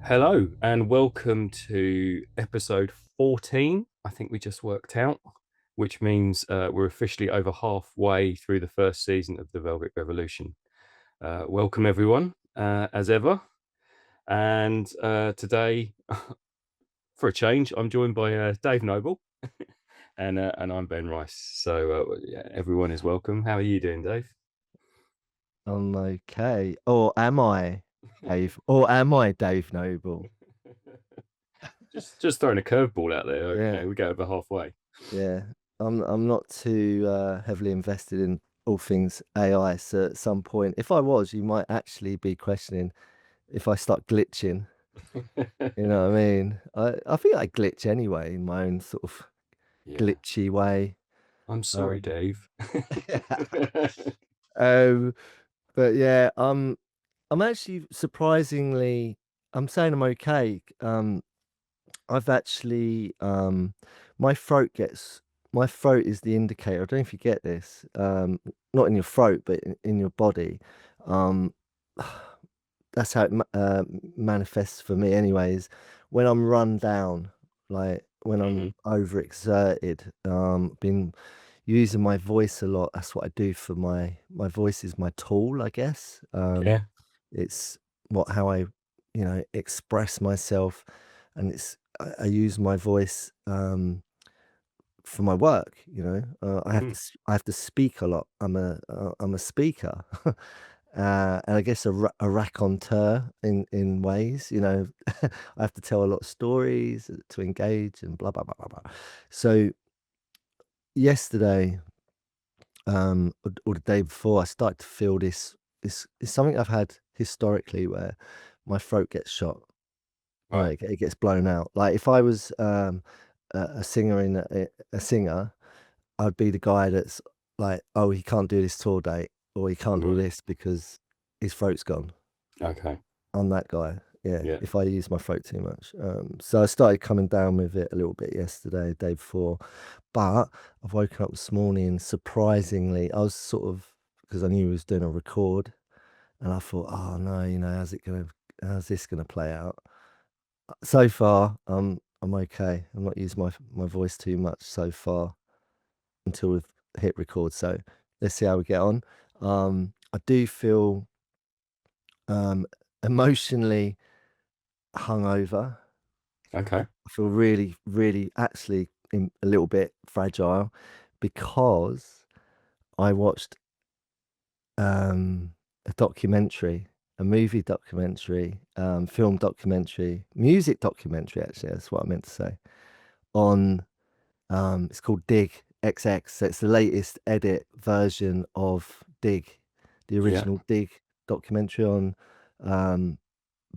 Hello and welcome to episode 14. I think we just worked out, which means we're officially over halfway through the first season of the Velvet Revolution. Welcome everyone, as ever. And today, for a change, I'm joined by Dave Noble and I'm Ben Rice. So yeah, everyone is welcome. How are you doing, Dave? I'm okay. Or am I Dave? Or am I Dave Noble? Just throwing a curveball out there. Yeah, We go over halfway. yeah. I'm not too heavily invested in all things AI. So at some point, if I was, you might actually be questioning if I start glitching. You know what I mean? I think I glitch anyway in my own sort of Yeah. glitchy way. I'm sorry, Um, Dave. um, but yeah, I'm actually surprisingly, I'm saying I'm okay. I've actually my throat is the indicator. I don't know if you get this. Not in your throat, but in your body. Um that's how it manifests for me anyways. When I'm run down, like when Mhm. I'm overexerted, been using my voice a lot. That's what I do for my voice is my tool, I guess. Yeah. It's what how I, express myself, and I use my voice for my work. Mhm. I have to speak a lot. I'm a speaker, and I guess a raconteur in ways. I have to tell a lot of stories to engage and blah blah blah blah blah. So yesterday, or the day before, I started to feel this. This is something I've had historically where my throat gets shot. Right. Like, it gets blown out. Like, if I was, a singer a singer, I'd be the guy that's like, "Oh, he can't do this tour date, or he can't do Right. this because his throat's gone." Okay. I'm that guy, yeah, Yeah. if I use my throat too much. So I started coming down with it a little bit yesterday, day before, but I've woken up this morning, surprisingly, I was sort of, because I knew he was doing a record, and I thought, "Oh, no, how's this gonna play out?" So far, I'm okay. I'm not using my voice too much so far until we've hit record. So let's see how we get on. I do feel um, emotionally hungover. Okay. I feel really, really, actually a little bit fragile because I watched a documentary, a movie documentary, film documentary, music documentary. Actually, that's what I meant to say. On It's called Dig XX. So it's the latest edit version of Dig, the Yeah. original Dig documentary on um,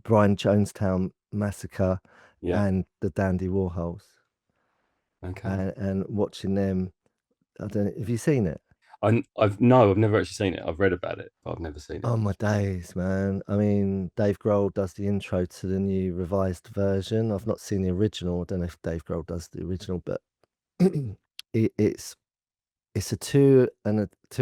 Brian Jonestown massacre Yeah. and the Dandy Warhols. Okay. And watching them, I don't know, have you seen it? I've no, I've never actually seen it. I've read about it, but I've never seen it. Oh my days, man. I mean, Dave Grohl does the intro to the new revised version. I've not seen the original. I don't know if Dave Grohl does the original, but it's a 2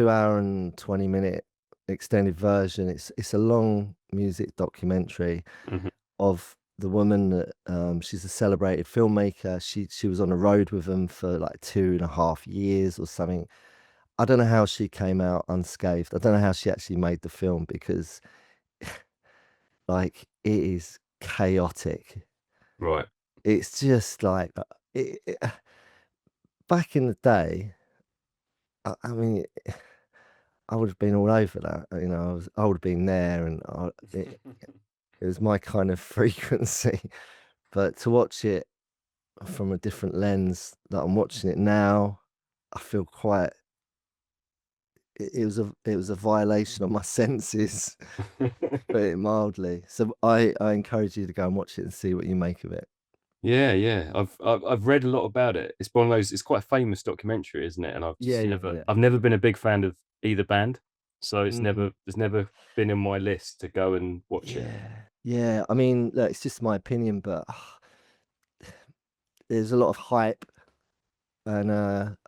hour and 20-minute extended version. It's a long music documentary Mhm. of the woman that, she's a celebrated filmmaker. She was on the road with them for like 2.5 years or something. I don't know how she came out unscathed. I don't know how she actually made the film because, like, it is chaotic. Right. It's just like, back in the day, I mean, I would have been all over that. I would have been there, and it was my kind of frequency. But to watch it from a different lens that I'm watching it now, I feel quite. It was a violation of my senses, to put it mildly. So I encourage you to go and watch it and see what you make of it. Yeah, yeah. I've read a lot about it. It's one of those. It's quite a famous documentary, isn't it? And Yeah, yeah, yeah. I've never been a big fan of either band, so Mm, it's never been in my list to go and watch it. yeah, yeah. I mean, look, it's just my opinion, but there's a lot of hype, and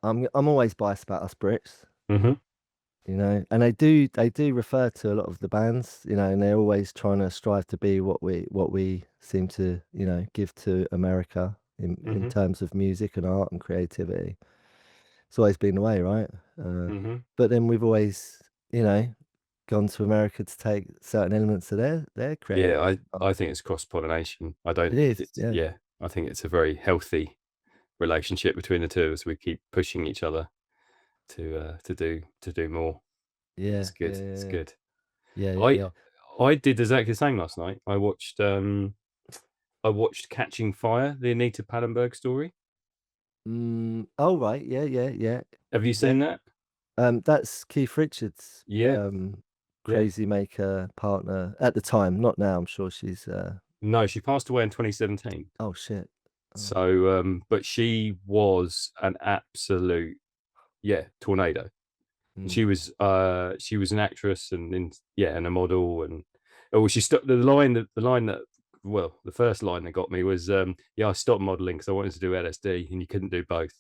I'm always biased about us Brits. Hmm. you know, and they do refer to a lot of the bands, you know, and they're always trying to strive to be what we seem to, you know, give to America in Hmm. terms of music and art and creativity. It's always been the way, right? Uh, Hmm. but then we've always, you know, gone to America to take certain elements of their Yeah, creative I art. think it's cross pollination. I don't. It is, It's yeah, yeah. I think it's a very healthy relationship between the two of us. We keep pushing each other to do more. yeah, It's yeah, good. It's yeah, good. yeah, yeah, I yeah. I did exactly the same last night. I watched Catching Fire, the Anita Pallenberg story. Oh right, yeah, yeah, yeah, Have you yeah. seen that? That's Keith Richards' Yeah, yeah. crazy maker partner at the time, not now. I'm sure she's No, she passed away in 2017. oh shit. Oh, So, but she was an absolute, yeah, tornado. mm, She was an actress and yeah, and a model. And oh, she stopped. The line that well, the first line that got me was, yeah, I stopped modeling because I wanted to do LSD and you couldn't do both.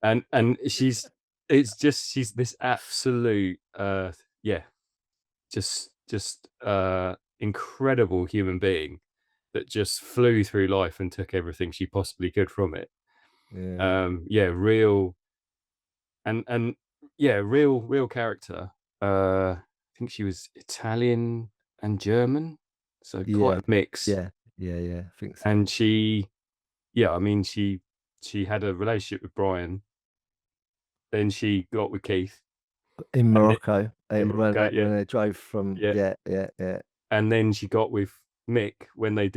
And she's this absolute, yeah, just incredible human being that just flew through life and took everything she possibly could from it. yeah, Yeah, real, and yeah, real character. I think she was Italian and German, so quite yeah, a mix. yeah, yeah, yeah. I think so. And yeah, I mean, she had a relationship with Brian, then she got with Keith, In and Morocco, in when Morocco, yeah, they drove from, yeah, yeah, yeah, yeah, and then she got with Mick when they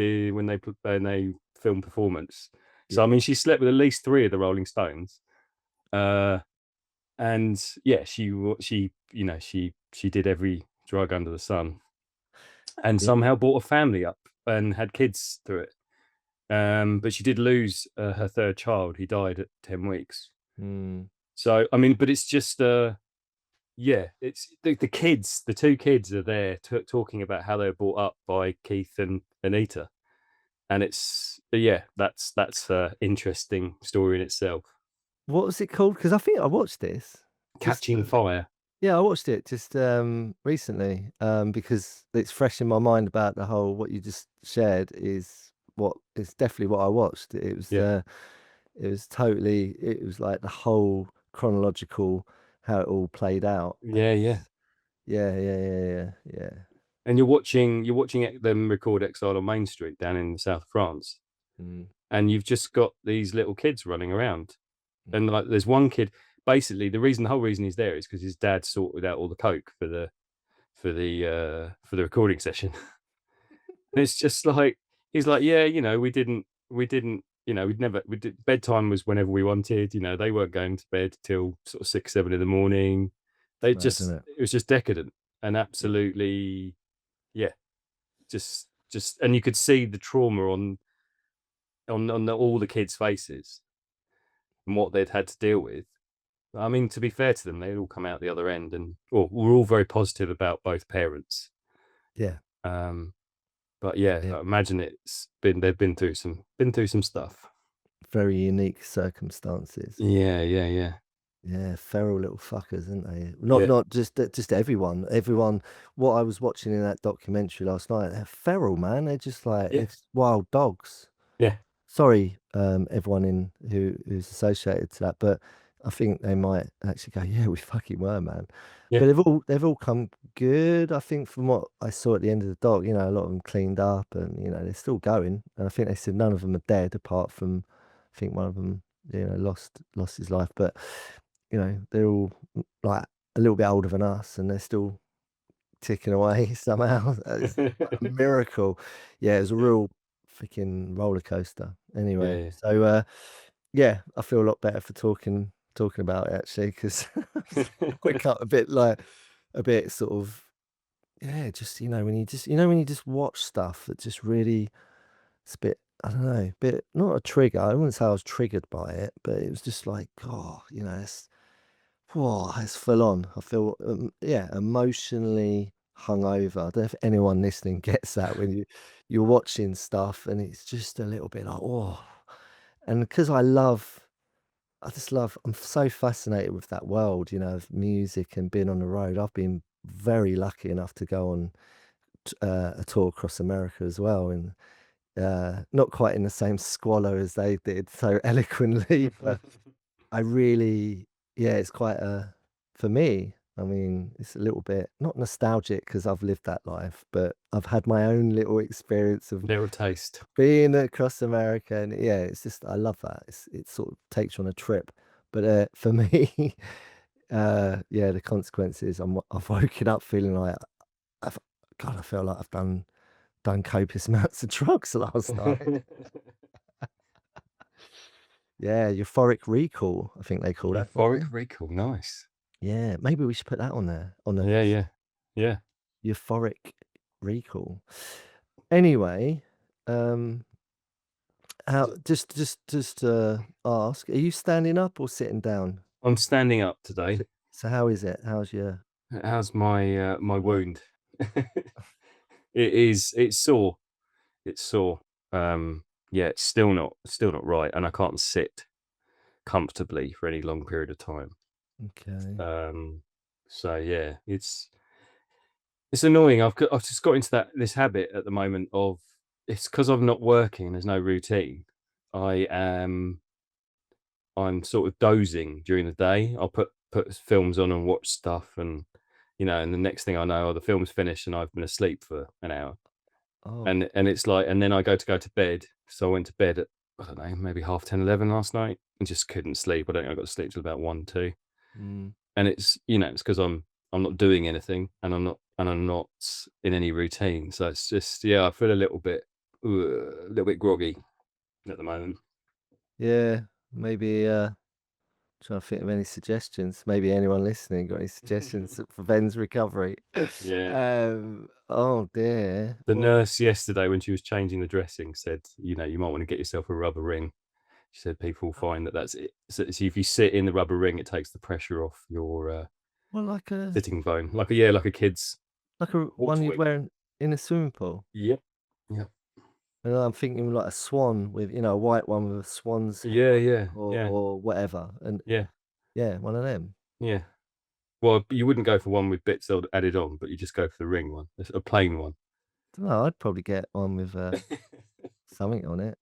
film Performance. yeah, So I mean, she slept with at least three of the Rolling Stones. Uh, and yeah, she did every drug under the sun, and yeah. somehow brought a family up and had kids through it. But she did lose her third child. He died at 10 weeks. Mm, So I mean, but it's just yeah, it's the kids. The two kids are there talking about how they were brought up by Keith and Anita, and it's yeah, that's a interesting story in itself. what was it called? Because I think I watched this. Just Catching Fire. yeah, I watched it just recently because it's fresh in my mind about the whole what you just shared is what it's definitely what I watched. Yeah, It was totally it was like the whole chronological how it all played out. And yeah, yeah. yeah, yeah, yeah, yeah, yeah. And you're watching them record Exile on Main Street down in the south of France, Mm, and you've just got these little kids running around, mm. and like there's one kid. Basically, the whole reason he's there is because his dad sorted out all the coke for the recording session. And it's just like he's like, yeah, we didn't, we did bedtime was whenever we wanted. They weren't going to bed till sort of 6, 7 in the morning. It's mad, isn't it? It was just decadent and Yeah, absolutely, yeah, just, and you could see the trauma on all the kids' faces and what they'd had to deal with. I mean, to be fair to them, they'd all come out the other end, and well, we're all very positive about both parents. yeah, Um, but yeah, yeah. I imagine they've been through some stuff. Very unique circumstances. Yeah, yeah, yeah, Yeah, feral little fuckers, aren't they? yeah, Not just everyone. Everyone. What I was watching in that documentary last night, they're feral, man. They're just like yeah, they're just wild dogs. yeah, Sorry, everyone in who's associated to that, but I think they might actually go, yeah, we fucking were, man. yeah, But they've all come good. I think from what I saw at the end of the doc, you know, a lot of them cleaned up, and you know they're still going. And I think they said none of them are dead, apart from I think one of them, you know, lost his life. But you know, they're all like a little bit older than us, and they're still ticking away somehow. It's a miracle. Yeah, it was a yeah, real freaking roller coaster. yeah, Anyway, yeah. so yeah, I feel a lot better for talking about it actually because wake up a bit like a bit sort of yeah, just you know when you just when you just watch stuff that just really it's a bit I don't know, bit not a trigger. I wouldn't say I was triggered by it, but it was just like oh, you know, it's full on. I feel, yeah, emotionally hungover. I don't know if anyone listening gets that when you're watching stuff and it's just a little bit like, oh, and because I love I just love. I'm so fascinated with that world, you know, of music and being on the road. I've been very lucky enough to go on a tour across America as well, and not quite in the same squalor as they did so eloquently, but I really, yeah, it's quite a for me. I mean, it's a little bit not nostalgic because I've lived that life, but I've had my own little experience of Little taste. being across America, and yeah, it's just I love that. It sort of takes you on a trip. But for me, yeah, the consequences. I've woken up feeling like I've God, I feel like I've done copious amounts of drugs last night. Yeah, euphoric recall, I think they call that, don't Euphoric they? recall, nice. Yeah, maybe we should put that on there on the Yeah, list. yeah, yeah. Euphoric recall. Anyway, um, how just ask, are you standing up or sitting down? I'm standing up today. So how is it? How's your How's my wound? It's sore. It's sore. Yeah, it's still not right, and I can't sit comfortably for any long period of time. okay. Um, so yeah, it's annoying. I've just got into this habit at the moment of it's because I'm not working. There's no routine. I am I'm sort of dozing during the day. I'll put films on and watch stuff, and and the next thing I know, the film's finished and I've been asleep for an hour. Oh, And it's like, and then I go to bed. So I went to bed at I don't know, maybe half 10, 11 last night, and just couldn't sleep. I don't think I got to sleep till about 1, 2. mm, And it's because I'm not doing anything, and I'm not in any routine. So it's just, yeah, I feel a little bit groggy at the moment. yeah, maybe, trying to think of any suggestions. Maybe anyone listening got any suggestions for Ben's recovery? Yeah. Oh dear. The Well, nurse yesterday, when she was changing the dressing, said, you might want to get yourself a rubber ring. She said people find that's it. So if you sit in the rubber ring, it takes the pressure off your well, sitting bone, like a kid's like a horse one you'd whip. wear in a swimming pool. Yep. Yep. And I'm thinking like a swan with, you know, a white one with a swan's head Yeah. Yeah. Yeah. or whatever. And Yeah. yeah, one of them. Yeah. Well, you wouldn't go for one with bits added on, but you just go for the ring one, a plain one. Dunno, I'd probably get one with something on it.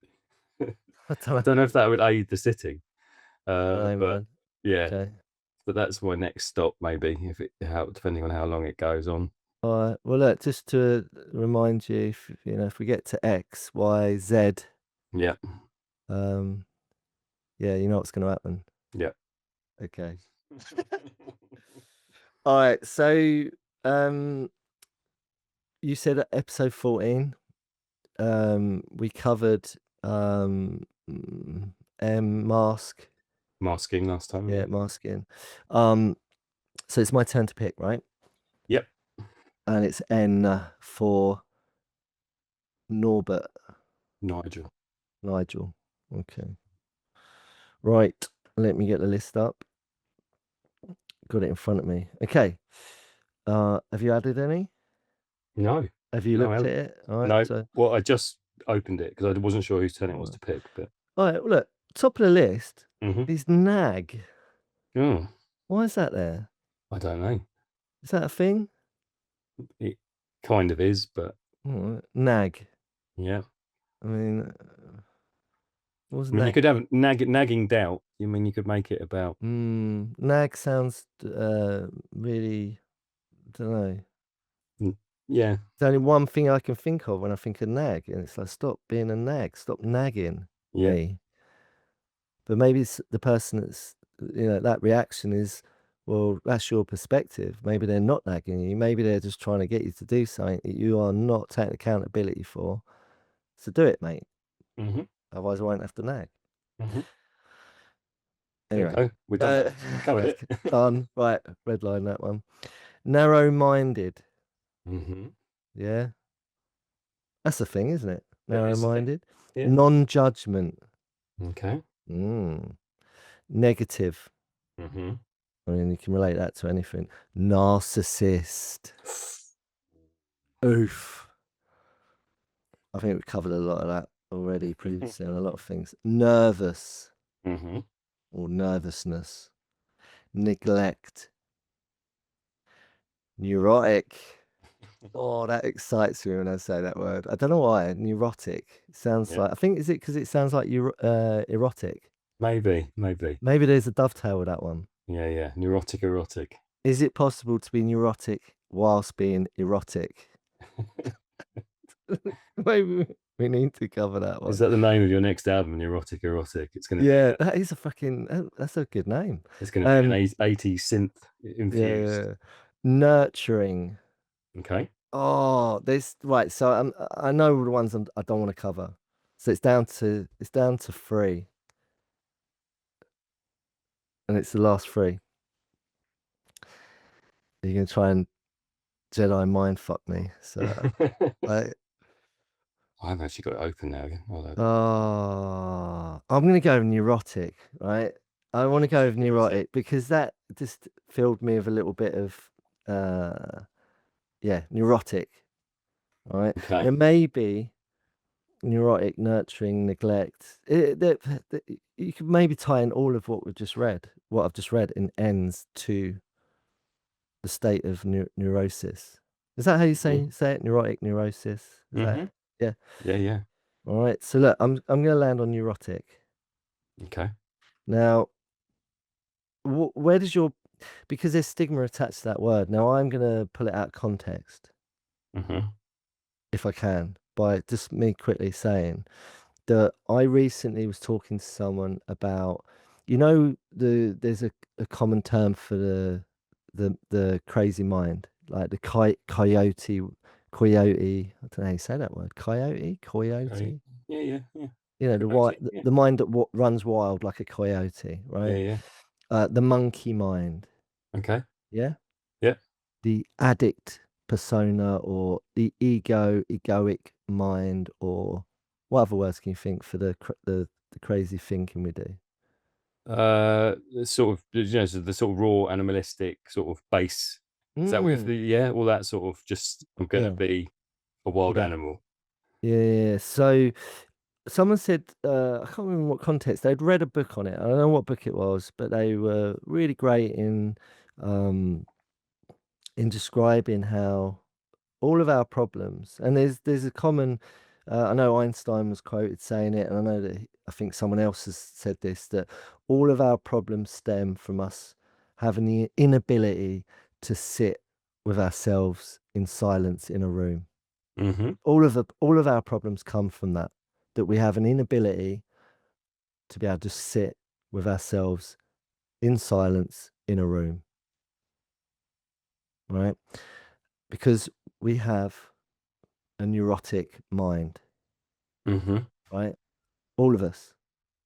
I don't I know. don't know if that would aid the sitting, No, but man. yeah, Okay. but that's my next stop, maybe, if it how depending on how long it goes on. All right. Well, look, just to remind you, if you know, if we get to X, Y, Z, Yeah. um, yeah, you know what's going to happen. Yeah. Okay. All right. So, um, you said at episode 14, we covered mask, Masking last time, yeah, yeah. masking. Um, so it's my turn to pick, right? Yep. And it's N for Norbert, Nigel. Nigel. Okay. Right. Let me get the list up. Got it in front of me. Okay. Have you added any? No. Have you No, I looked at haven't. it? All right. No. So, Well, I just opened it because I wasn't sure whose turn it all was right. to pick, but All right. Well, look, top of the list mhm. is nag. Oh, Why is that there? I don't know. Is that a thing? It kind of is, but All right. Nag. yeah. I mean, I wasn't mean, you that? could have nagging doubt. You mean you could make it about Nag sounds really. Don't know. mm, yeah, There's only one thing I can think of when I think of nag, and it's like, stop being a nag, stop nagging yeah. me. But maybe it's the person that's, you know, that reaction is, well, that's your perspective. Maybe they're not nagging you. Maybe they're just trying to get you to do something that you are not taking accountability for. So do it, mate. Mhm. Otherwise, I won't have to nag. Mhm. There you Anyway, go. We're done. Covered it. done. Right, red line that one. Narrow-minded. Mhm. Yeah, that's a thing, isn't it? That is the thing. Narrow-minded. Yeah. Non-judgment. Okay. Mm. Negative. Mhm. I mean, you can relate that to anything. Narcissist. Oof. I think we've covered a lot of that already previously on a lot of things. Nervous. Mhm. or nervousness, neglect, neurotic. Oh, that excites me when I say that word. I don't know why. Neurotic. It sounds Yeah, like, I think, is it because it sounds like erotic? maybe, maybe. Maybe there's a dovetail with that one. Yeah, yeah. Neurotic, erotic. Is it possible to be neurotic whilst being erotic? Maybe we need to cover that Is one. that the name of your next album, Neurotic, erotic? Yeah, that is a fucking, that's a good name. It's going to be an Um, 80s synth infused. yeah, nurturing. Okay. Oh, there's right. So I know the ones I don't want to cover. So it's down to three, and it's the last three. You're gonna try and Jedi mind fuck me. So I I've actually got it open now again. Hold I'm gonna go with neurotic, right? I want to go with Neurotic. neurotic because that just filled me with a little bit of uh yeah, neurotic, right? Okay. There may be neurotic, nurturing, neglect. You could maybe tie in all of what I've just read, in ends to the state of neurosis. Is that how you hmm say it? Neurotic, neurosis. Is that hmm yeah? Yeah, yeah. All right. So look, I'm going to land on neurotic. Okay. Now, where does your because there's stigma attached to that word. Now I'm going to pull it out of context hmm if I can by just me quickly saying that I recently was talking to someone about, there's a common term for the crazy mind, like the coyote. I don't know how you say that word. Okay. Coyote. Yeah, yeah, yeah. The Coyote. Yeah. the mind that runs wild like a coyote, Yeah, right? yeah. The monkey mind, Okay. yeah. Yeah. The addict persona, or the egoic mind, or what other words can you think for the crazy thinking we do? The sort of, so the sort of raw animalistic sort of base. Is that with Mm, the, yeah, all that sort of just, I'm gonna yeah, be a wild yeah, animal. yeah, yeah. So someone said, I can't remember what context, they'd read a book on it. I don't know what book it was, but they were really great um, in describing how all of our problems, and there's a common, I know Einstein was quoted saying it, and I know that I think someone else has said this, that all of our problems stem from us having the inability to sit with ourselves in silence in a room. hmm All of our problems come from that we have an inability to be able to sit with ourselves in silence in a room, right? Because we have a neurotic mind, hmm right? All of us,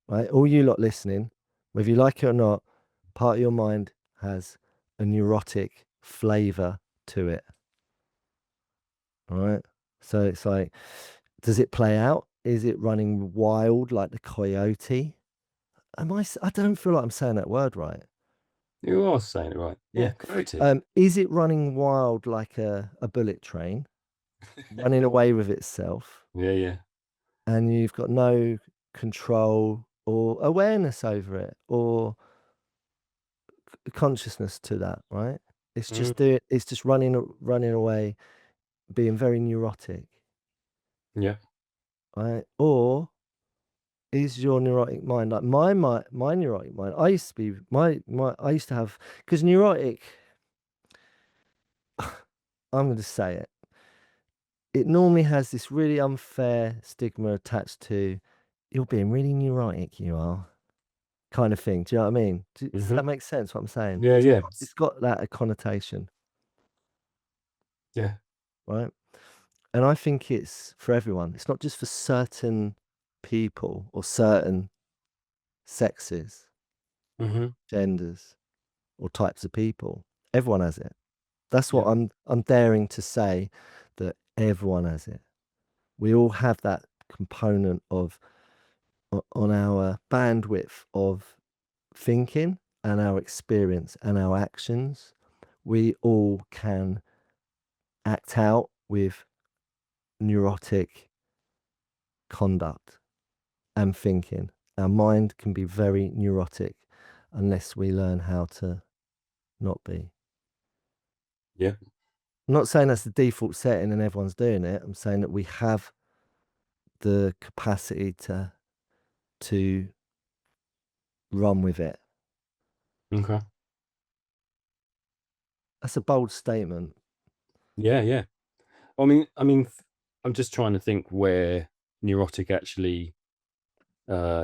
right? All you lot listening, whether you like it or not, part of your mind has a neurotic flavor to it, all right? So it's like, does it play out? Is it running wild like the coyote? I don't feel like I'm saying that word right. You are saying it right. Yeah. Yeah, coyote. Is it running wild like a bullet train, running away with itself, Yeah, yeah. and you've got no control or awareness over it, or consciousness to that, right? Mm, It's just running away, being very neurotic, yeah. right? Or is your neurotic mind like my neurotic mind? I used to be my I used to have, because neurotic, I'm going to say it. It normally has this really unfair stigma attached to, you're being really neurotic, you are, kind of thing. Do you know what I mean? Does hmm that make sense? What I'm saying? Yeah, yeah. It's got that a connotation, Yeah. right? And I think it's for everyone. It's not just for certain people or certain sexes, hmm genders, or types of people. Everyone has it. That's Yeah. what I'm daring to say, that everyone has it. We all have that component of on our bandwidth of thinking and our experience and our actions. We all can act out with neurotic conduct and thinking. Our mind can be very neurotic. unless we learn how to not be. Yeah. I'm not saying that's the default setting and everyone's doing it. I'm saying that we have the capacity to run with it. Okay. That's a bold statement. Yeah, yeah. I mean, I'm just trying to think where neurotic actually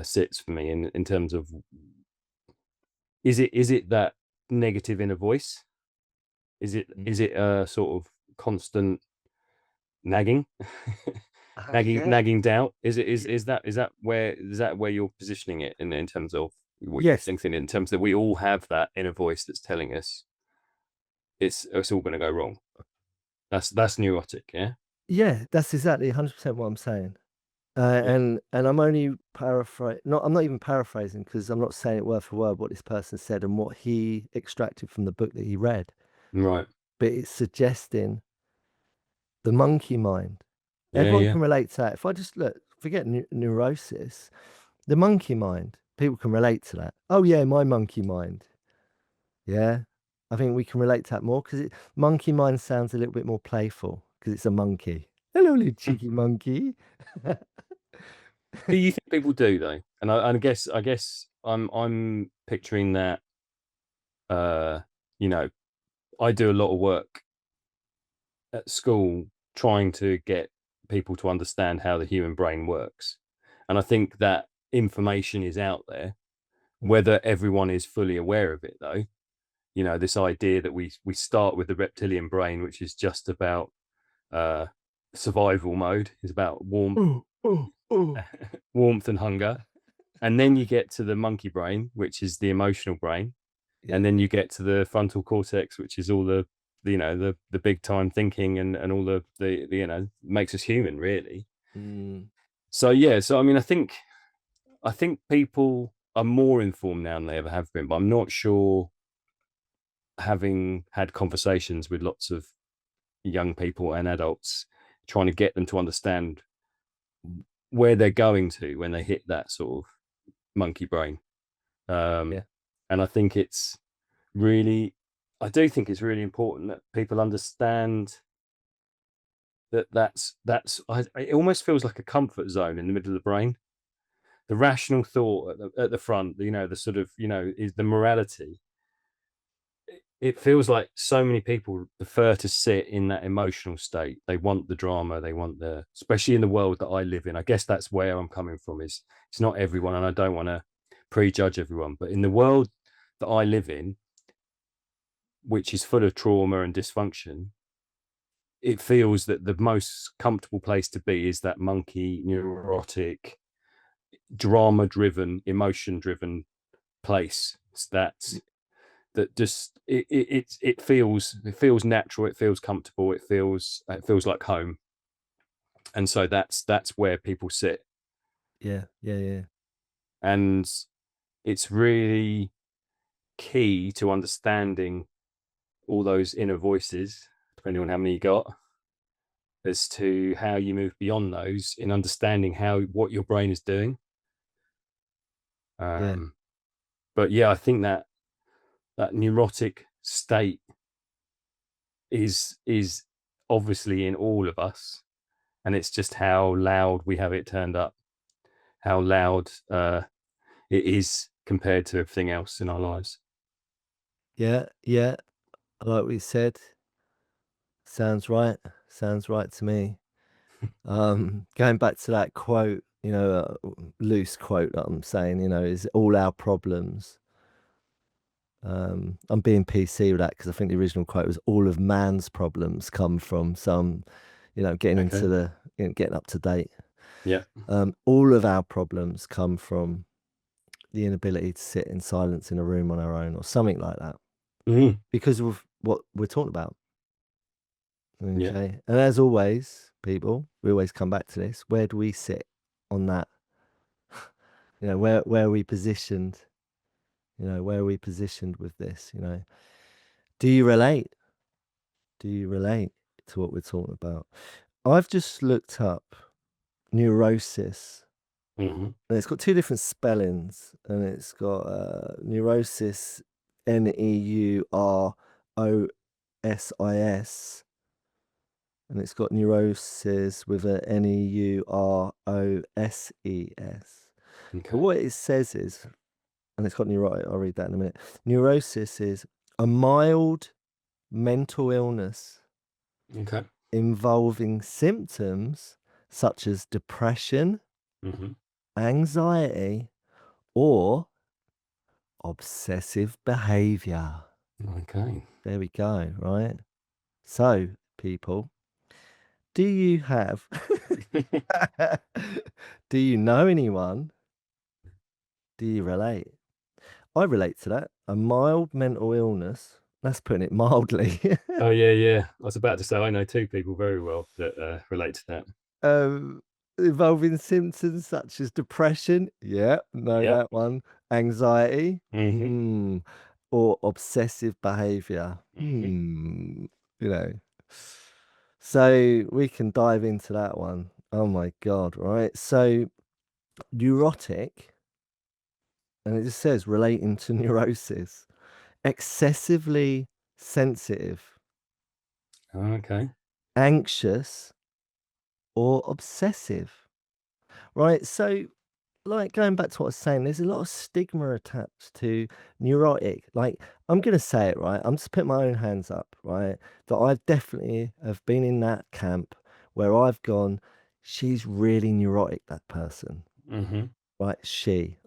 sits for me in terms of, is it that negative inner voice? Is it a sort of constant nagging, nagging Yeah. nagging doubt? Is it is Y- is that is that where you're positioning it in terms of what you're Yes. thinking, in terms that we all have that inner voice that's telling us it's all going to go wrong? That's neurotic, yeah. Yeah, that's exactly 100% what I'm saying. Yeah. And I'm only not I'm not even paraphrasing because I'm not saying it word for word what this person said and what he extracted from the book that he read, Right. but it's suggesting the monkey mind. Yeah, Everyone yeah. can relate to that. If I just look, forget neurosis, the monkey mind, people can relate to that. Oh yeah, my monkey mind. Yeah, I think we can relate to that more because monkey mind sounds a little bit more playful because it's a monkey. Hello, little cheeky monkey. Do you think people do though? And I guess I'm picturing that, uh you know, I do a lot of work at school trying to get people to understand how the human brain works. And I think that information is out there. Whether everyone is fully aware of it though, this idea that we start with the reptilian brain, which is just about uh survival mode, is about Oh, oh, oh. warmth and hunger. And then you get to the monkey brain, which is the emotional brain, Yeah. and then you get to the frontal cortex, which is all the big time thinking, and all the makes us human really. Mm, So yeah, so I mean, I think people are more informed now than they ever have been, but I'm not sure, having had conversations with lots of young people and adults, trying to get them to understand where they're going to when they hit that sort of monkey brain. um yeah. and really I do think it's really important that people understand it almost feels like a comfort zone in the middle of the brain. The rational thought at the front, the sort of, is the morality. It feels like so many people prefer to sit in that emotional state. They want the drama, they want especially in the world that I live in. I guess that's where I'm coming from, is it's not everyone, and I don't want to prejudge everyone, but in the world that I live in, which is full of trauma and dysfunction, it feels that the most comfortable place to be is that monkey, neurotic, drama driven, emotion driven place. That just it feels natural, it feels comfortable, it feels like home. And so that's where people sit. Yeah. Yeah. Yeah. And it's really key to understanding all those inner voices, depending on how many you got, as to how you move beyond those in understanding what your brain is doing. Yeah. um but yeah, I think that neurotic state is obviously in all of us, and it's just how loud we have it turned up, how loud it is compared to everything else in our lives. Yeah. Yeah. Like we said, sounds right. Sounds right to me. Going back to that quote, loose quote that I'm saying, is all our problems. I'm being PC with that because I think the original quote was all of man's problems come from some, getting Okay. into getting up to date. Yeah. All of our problems come from the inability to sit in silence in a room on our own or something like that Mhm. because of what we're talking about. Yeah. Okay. And as always, people, we always come back to this. Where do we sit on that? Where are we positioned? Where are we positioned with this? Do you relate? Do you relate to what we're talking about? I've just looked up neurosis Hmm. And it's got two different spellings, and it's got neurosis, Neurosis, and it's got neurosis with a Neuroses. But Okay. what it says is, and it's got neurotic, I'll read that in a minute. Neurosis is a mild mental illness Okay. involving symptoms such as depression, Hmm. anxiety, or obsessive behavior. Okay. There we go, right? So, people, do you have, do you know anyone? Do you relate? I relate to that. A mild mental illness, that's putting it mildly, Oh yeah, yeah. I was about to say I know two people very well that relate to that. um, involving symptoms such as depression. Yeah, know Yep. that one. Anxiety. Hmm. Hmm. Or obsessive behavior. Hmm. You know. So we can dive into that one. Oh my God, right? So neurotic, and it just says relating to neurosis, excessively sensitive, Okay. anxious, or obsessive, right? So, like going back to what I was saying, there's a lot of stigma attached to neurotic. Like, I'm gonna say it, right? I'm just putting my own hands up, right? That I definitely have been in that camp where I've gone, she's really neurotic, that person. Hmm. Right?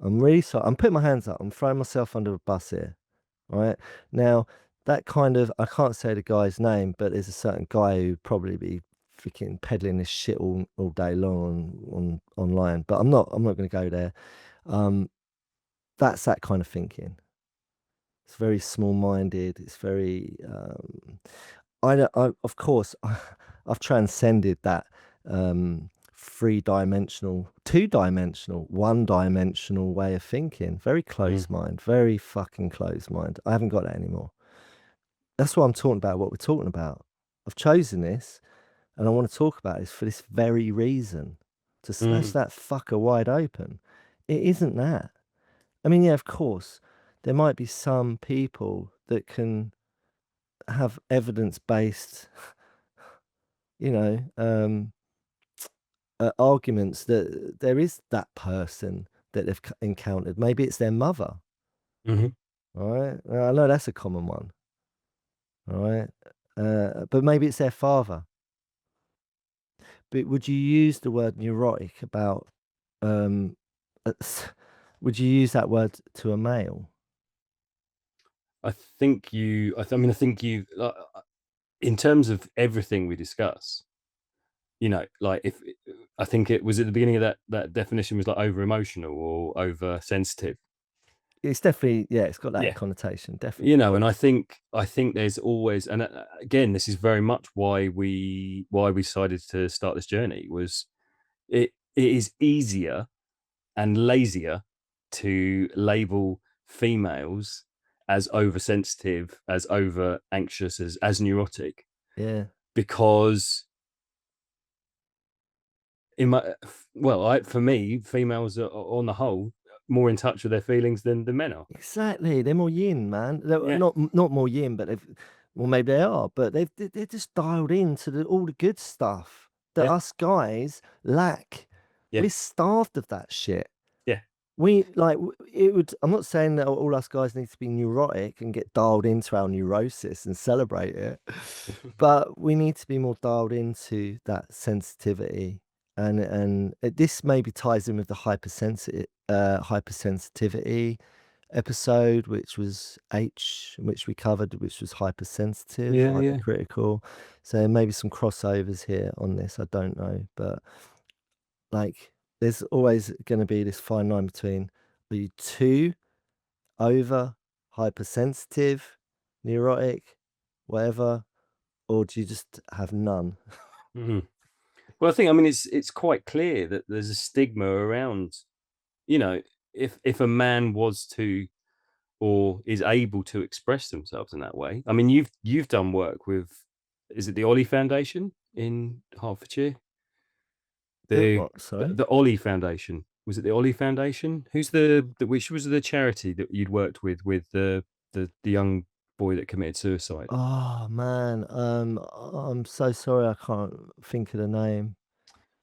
I'm really sorry. I'm putting my hands up. I'm throwing myself under the bus here. Right? Now, that kind of, I can't say the guy's name, but there's a certain guy who'd probably be freaking peddling this shit all day long on online. But I'm not going to go there. Um, that's that kind of thinking. It's very small-minded. It's very, of course, I've transcended that three-dimensional, two-dimensional, one-dimensional way of thinking. Very close Hmm. mind, very fucking close mind. I haven't got that anymore. That's what I'm talking about, what we're talking about. I've chosen this and I want to talk about this for this very reason, to smash Hmm. that fucker wide open. It isn't that. I mean, yeah, of course, there might be some people that can have evidence-based, you know, arguments that there is that person that they've encountered. Maybe it's their mother, Hmm. right? I know that's a common one, right? But maybe it's their father. But would you use the word neurotic about, um, would you use that word to a male? I think you. I mean, I think you. In terms of everything we discuss, like if I think it was at the beginning of that definition was like over emotional or over sensitive. It's definitely, yeah, it's got that Yeah. connotation, definitely. And I think there's always, and again, this is very much why we decided to start this journey was it is easier and lazier to label females as oversensitive, as over anxious, as neurotic, Yeah, because in my for me, females are on the whole more in touch with their feelings than men are. exactly. They're more yin, man. They're Yeah, not more yin, but well, maybe they are, but they're just dialed into all the good stuff that yeah, us guys lack. yeah, We're starved of that shit. yeah. We like it would. I'm not saying that all us guys need to be neurotic and get dialed into our neurosis and celebrate it, but we need to be more dialed into that sensitivity. This maybe ties in with the hypersensitivity episode, which was which we covered, which was hypersensitive, Yeah, yeah. hypercritical. So maybe some crossovers here on this. I don't know, but like, there's always going to be this fine line between, are you too over hypersensitive, neurotic, whatever, or do you just have none? Mhm. Well, I mean, it's quite clear that there's a stigma around, you know, if a man was to or is able to express themselves in that way. I mean, you've done work with, is it the Ollie Foundation in Hertfordshire? The The what? Sorry. the Ollie Foundation. Was it the Ollie Foundation? Who's which was the charity that you'd worked with the young boy that committed suicide? Oh man, I'm so sorry I can't think of the name.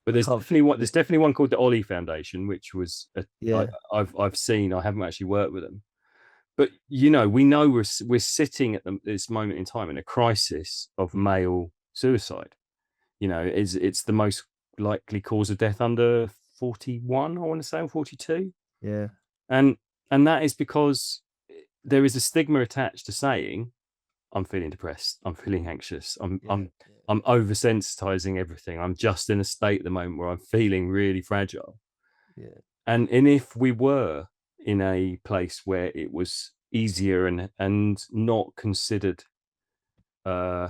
But I there's can't. definitely one. There's definitely one called the Ollie Foundation, which was Yeah, I've seen. I haven't actually worked with them, but we know we're sitting at this moment in time in a crisis of male suicide. It's the most likely cause of death under 41. I want to say, or 42, yeah, and that is because there is a stigma attached to saying I'm feeling depressed, I'm feeling anxious, I'm yeah, I'm I'm oversensitizing everything. I'm just in a state at the moment where I'm feeling really fragile. yeah, And if we were in a place where it was easier and not considered uh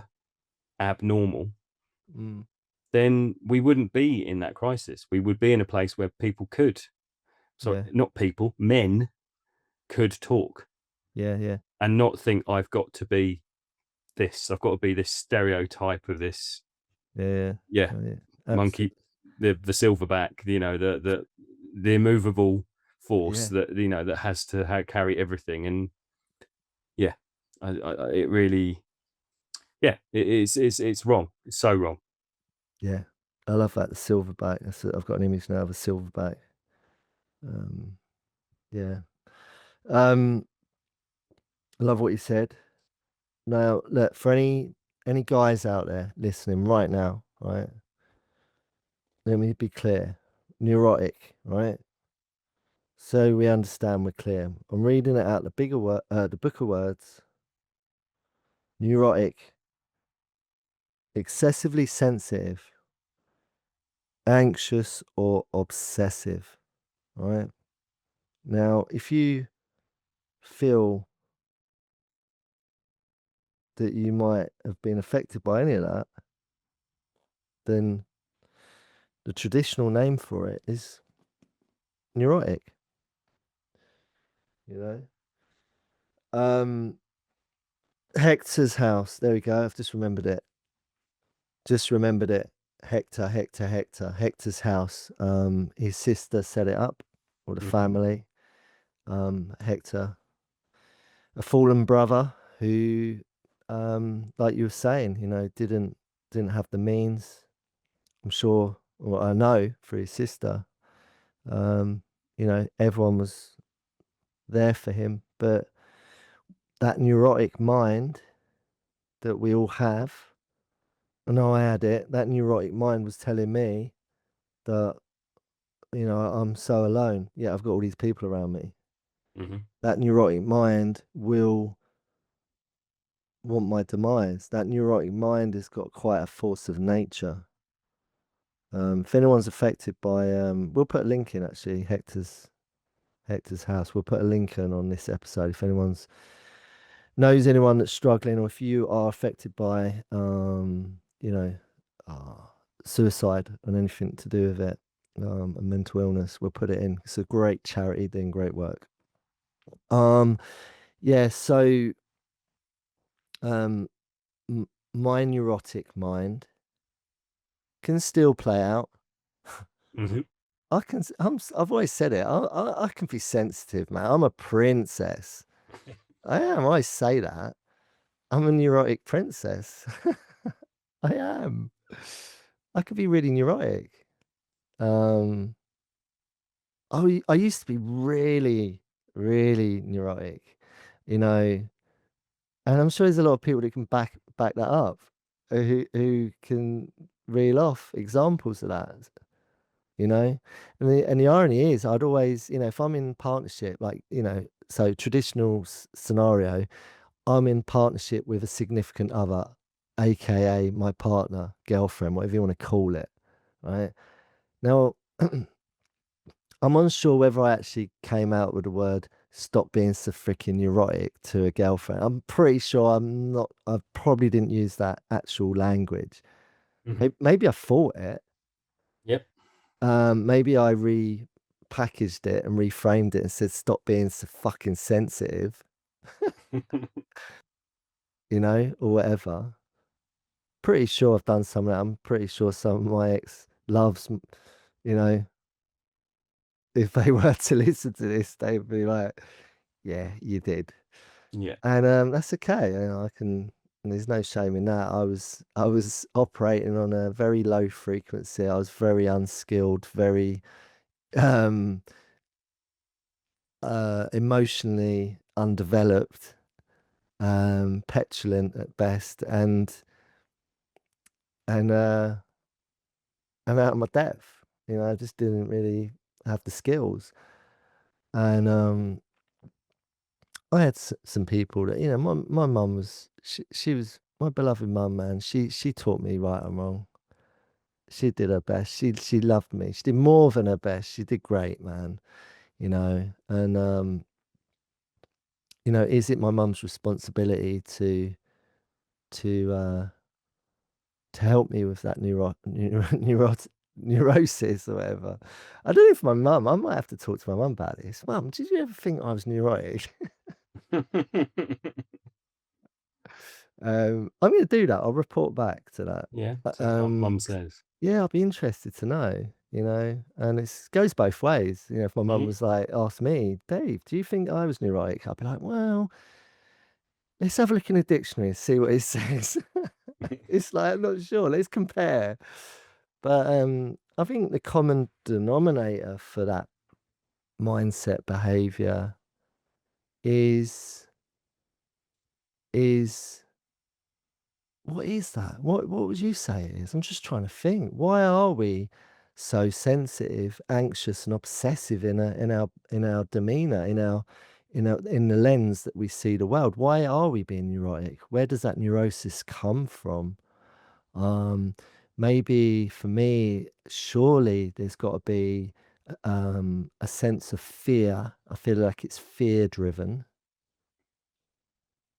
abnormal, mm, then we wouldn't be in that crisis. We would be in a place where people could, sorry, yeah, not people, men could talk yeah, yeah, and not think I've got to be this. I've got to be this stereotype of this, yeah, yeah, yeah, oh, yeah. monkey, Absolutely. the silverback, the immovable force Yeah, that that has to carry everything. And yeah, it really, yeah, it's wrong. It's so wrong. yeah. I love that, the silverback. I've got an image now of a silverback. Um, yeah. Um, I love what you said. Now, look, for any guys out there listening right now, right? Let me be clear. Neurotic, right? So we understand we're clear. I'm reading it out the book of words. Neurotic, excessively sensitive, anxious or obsessive, right? Now, if you feel that you might have been affected by any of that, then the traditional name for it is neurotic, you know? Hector's house. There we go. I've just remembered it. Just remembered it. Hector, Hector, Hector. Hector's house. His sister set it up, or the Mhm. family. Hector, a fallen brother who, like you were saying, didn't have the means. I'm sure, well, I know for his sister, everyone was there for him, but that neurotic mind that we all have, I know I had it. That neurotic mind was telling me that, I'm so alone. Yeah, I've got all these people around me. Mhm. That neurotic mind will want my demise. That neurotic mind has got quite a force of nature. If anyone's affected by, we'll put a link in actually, Hector's house. We'll put a link in on this episode if anyone's knows anyone that's struggling, or if you are affected by, uh, suicide and anything to do with it, and mental illness, we'll put it in. It's a great charity doing great work. Um, yeah, so um, my neurotic mind can still play out. Mhm. I've always said it. I can be sensitive, man. I'm a princess. I am. I say that. I'm a neurotic princess. I am. I could be really neurotic. Um, I used to be really, really neurotic, you know, and I'm sure there's a lot of people that can back that up, who can reel off examples of that, you know. And the irony is, I'd always, if I'm in partnership, like, so traditional scenario, I'm in partnership with a significant other, aka my partner, girlfriend, whatever you want to call it, right? Now, I'm unsure whether I actually came out with the word "stop being so freaking neurotic" to a girlfriend. I'm pretty sure I'm not. I probably didn't use that actual language. Mhm. Maybe I thought it. Yep. Maybe I repackaged it and reframed it and said "stop being so fucking sensitive," or whatever. Pretty sure I've done some of that. I'm pretty sure some of my ex loves, you know, if they were to listen to this, they'd be like, "Yeah, you did." Yeah. And that's okay. I can. There's no shame in that. I was operating on a very low frequency. I was very unskilled, very um, emotionally undeveloped, petulant at best, and and out of my depth. I just didn't really have the skills. And I had some people that my mum was she was my beloved mum, man. She taught me right and wrong. She did her best. She loved me. She did more than her best. She did great, man. And is it my mum's responsibility to uh to help me with that neurosis or whatever? I don't know if my mum. I might have to talk to my mum about this. Mum, did you ever think I was neurotic? I'm going to do that. I'll report back to that. Yeah. Uh, See what Um, mum says. yeah, I'll be interested to know. And it goes both ways. If my mum Mhm. was like, asked me, Dave, do you think I was neurotic? I'd be like, well, let's have a look in the dictionary and see what it says. It's like, I'm not sure. Let's compare. But I think the common denominator for that mindset behavior is is what is that? What would you say it is? I'm just trying to think. Why are we so sensitive, anxious, and obsessive in our demeanor, in the lens that we see the world? Why are we being neurotic? Where does that neurosis come from? Um, Maybe for me, surely there's got to be a sense of fear. I feel like it's fear driven.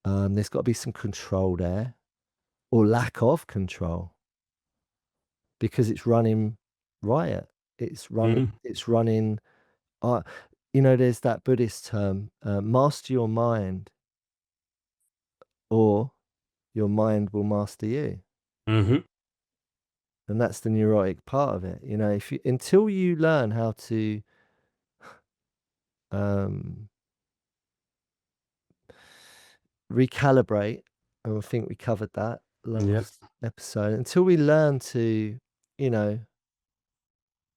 There's got to be some control there, or lack of control, because it's running riot. It's running. Mhm. It's running. Uh, there's that Buddhist term, master your mind, or your mind will master you. Mhm. And that's the neurotic part of it. If you until you learn how to um, recalibrate, and I think we covered that Yep. last episode. Until we learn to, you know,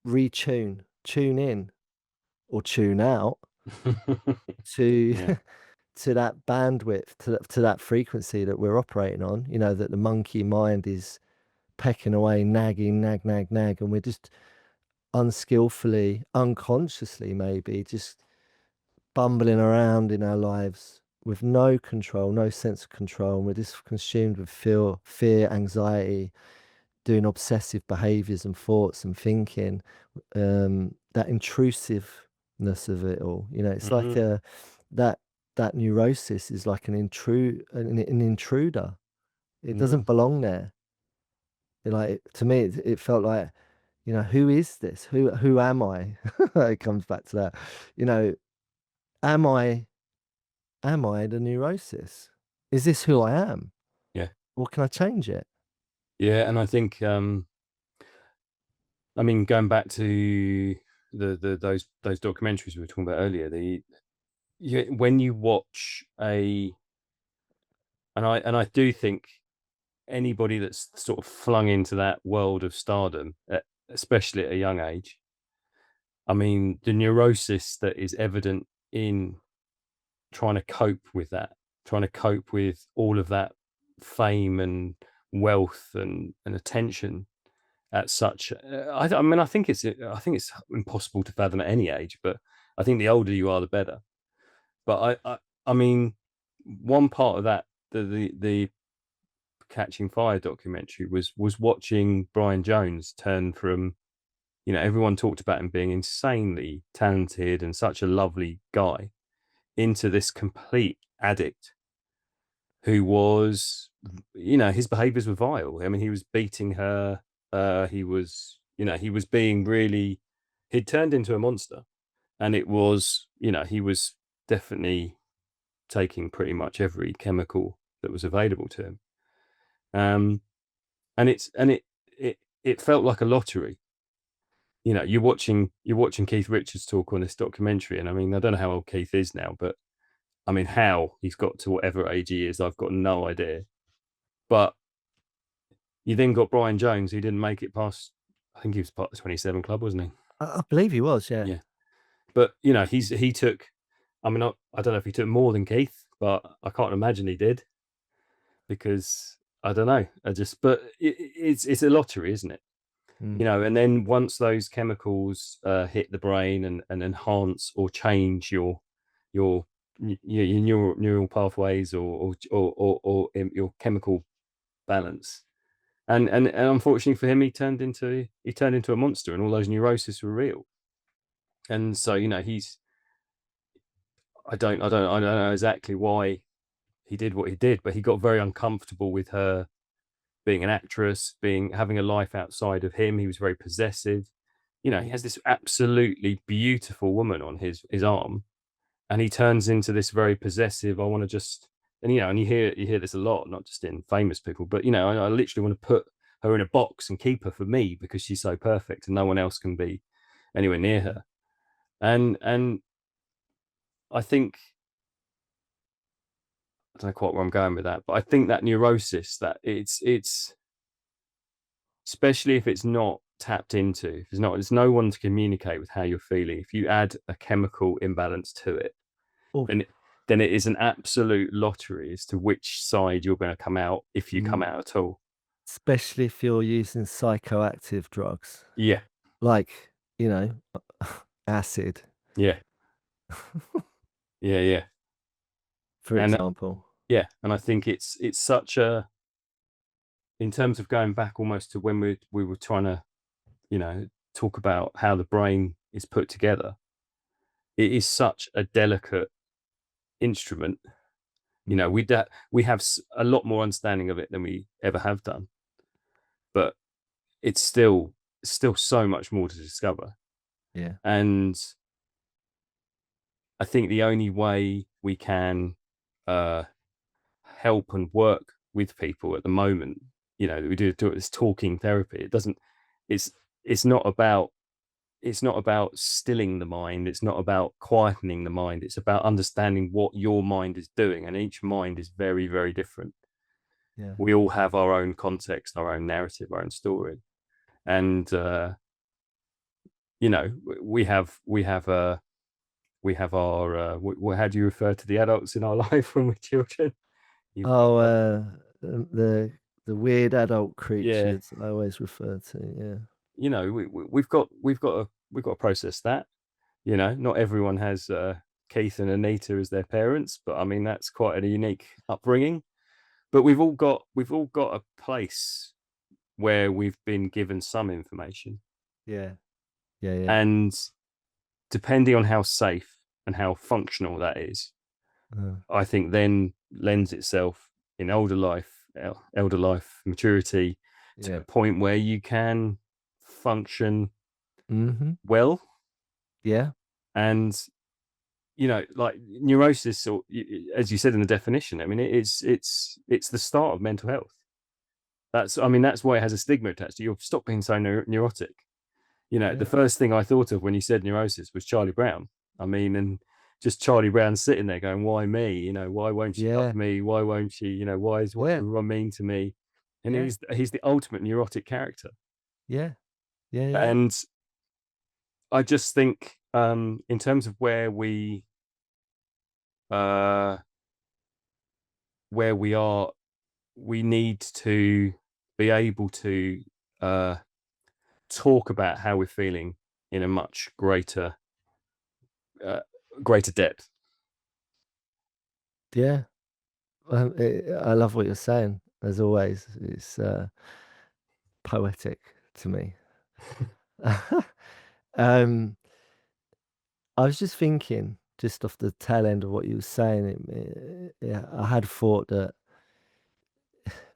retune, tune in, or tune out to Yeah. to that bandwidth, to that frequency that we're operating on. That the monkey mind is pecking away, nagging, nag, nag, nag, and we're just unskillfully, unconsciously, maybe just bumbling around in our lives with no control, no sense of control, and we're just consumed with fear, anxiety, doing obsessive behaviors and thoughts and thinking. That intrusiveness of it all, it's like Mhm. that that neurosis is like an intruder. It Yeah. doesn't belong there. To me, it felt like, who is this? Who am I? It comes back to that. You know, am I Am I the neurosis? Is this who I am? Yeah. Or can I change it? Yeah. And I think, I mean, going back to those documentaries we were talking about earlier, when you watch and I do think anybody that's sort of flung into that world of stardom, especially at a young age, I mean, the neurosis that is evident in trying to cope with that, trying to cope with all of that fame and wealth and attention at such. I mean, I think it's impossible to fathom at any age, but I think the older you are, the better. But I mean, one part of that, the Catching Fire documentary was watching Brian Jones turn from, everyone talked about him being insanely talented and such a lovely guy, into this complete addict who was, his behaviors were vile. I mean, he was beating her. He was being really, he'd turned into a monster. And it was, he was definitely taking pretty much every chemical that was available to him. Um, and it felt like a lottery. you're watching Keith Richards talk on this documentary, and I mean, I don't know how old Keith is now, but I mean, how he's got to whatever age he is, I've got no idea. But you then got Brian Jones, who didn't make it past. I think he was part of the 27 Club, wasn't he? I believe he was, yeah. Yeah. But he took. I mean, I don't know if he took more than Keith, but I can't imagine he did, because I don't know. But it's a lottery, isn't it? Mm. And then once those chemicals hit the brain and enhance or change your neural pathways, or your chemical balance, and unfortunately for him, he turned into a monster, and all those neuroses were real. And so I don't know exactly why he did what he did, but he got very uncomfortable with her being an actress, having a life outside of him. He was very possessive. He has this absolutely beautiful woman on his arm, and he turns into this very possessive. I want to just, and you hear this a lot, not just in famous people, but I literally want to put her in a box and keep her for me because she's so perfect and no one else can be anywhere near her. And I think, I don't know quite where I'm going with that, but I think that neurosis, that it's especially if it's not tapped into, if there's no one to communicate with how you're feeling, if you add a chemical imbalance to it, Oh, then then it is an absolute lottery as to which side you're going to come out, if you come mm, out at all. especially if you're using psychoactive drugs, Yeah, like, you know, acid, yeah, yeah, yeah, for and example. yeah, and I think it's such a, in terms of going back almost to when we were trying to, talk about how the brain is put together. It is such a delicate instrument. Mm, We have a lot more understanding of it than we ever have done, but it's still so much more to discover. yeah, And I think the only way we can uh, help and work with people at the moment, that we do this talking therapy. It doesn't. It's it's not about it's not about stilling the mind. It's not about quietening the mind. It's about understanding what your mind is doing, and each mind is very, very different. yeah. We all have our own context, our own narrative, our own story, and we have our how do you refer to the adults in our life when we're children? You've got Oh, the weird adult yeah, creatures I always refer to, yeah. we've got to process that. Not everyone has Keith and Anita as their parents, but I mean that's quite a unique upbringing. But we've all got a place where we've been given some information, Yeah, yeah, yeah. and depending on how safe and how functional that is, Uh, I think then lends itself in elder life maturity to yeah. a point where you can function Mhm. well. Yeah, And like neurosis, or as you said in the definition, I mean, it's the start of mental health. That's why it has a stigma attached to you. Stop being so neurotic. The yeah, first thing I thought of when you said neurosis was Charlie Brown. I mean, and just Charlie Brown sitting there going, "Why me? Why won't she love yeah, me? Why won't she? Why is yeah, everyone mean to me?" And yeah, he's the ultimate neurotic character. yeah, yeah, yeah, And I just think, in terms of uh, where we are, we need to be able to uh, talk about how we're feeling in a much uh, greater depth. yeah. I love what you're saying, as always. It's, poetic to me. Um, I was just thinking, just off the tail end of what you were saying, yeah, I had thought that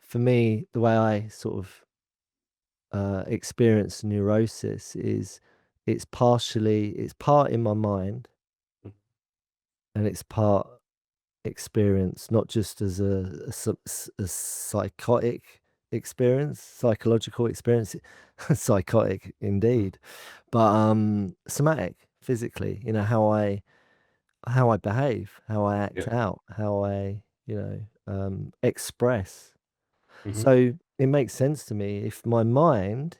for me, the way I sort of experience neurosis is it's part in my mind and it's part experience, not just as a psychotic experience, psychological experience, psychotic Mm. indeed, but somatic, physically, you know, how I behave, how I Yeah. act out, how I, express. Hmm. So it makes sense to me if my mind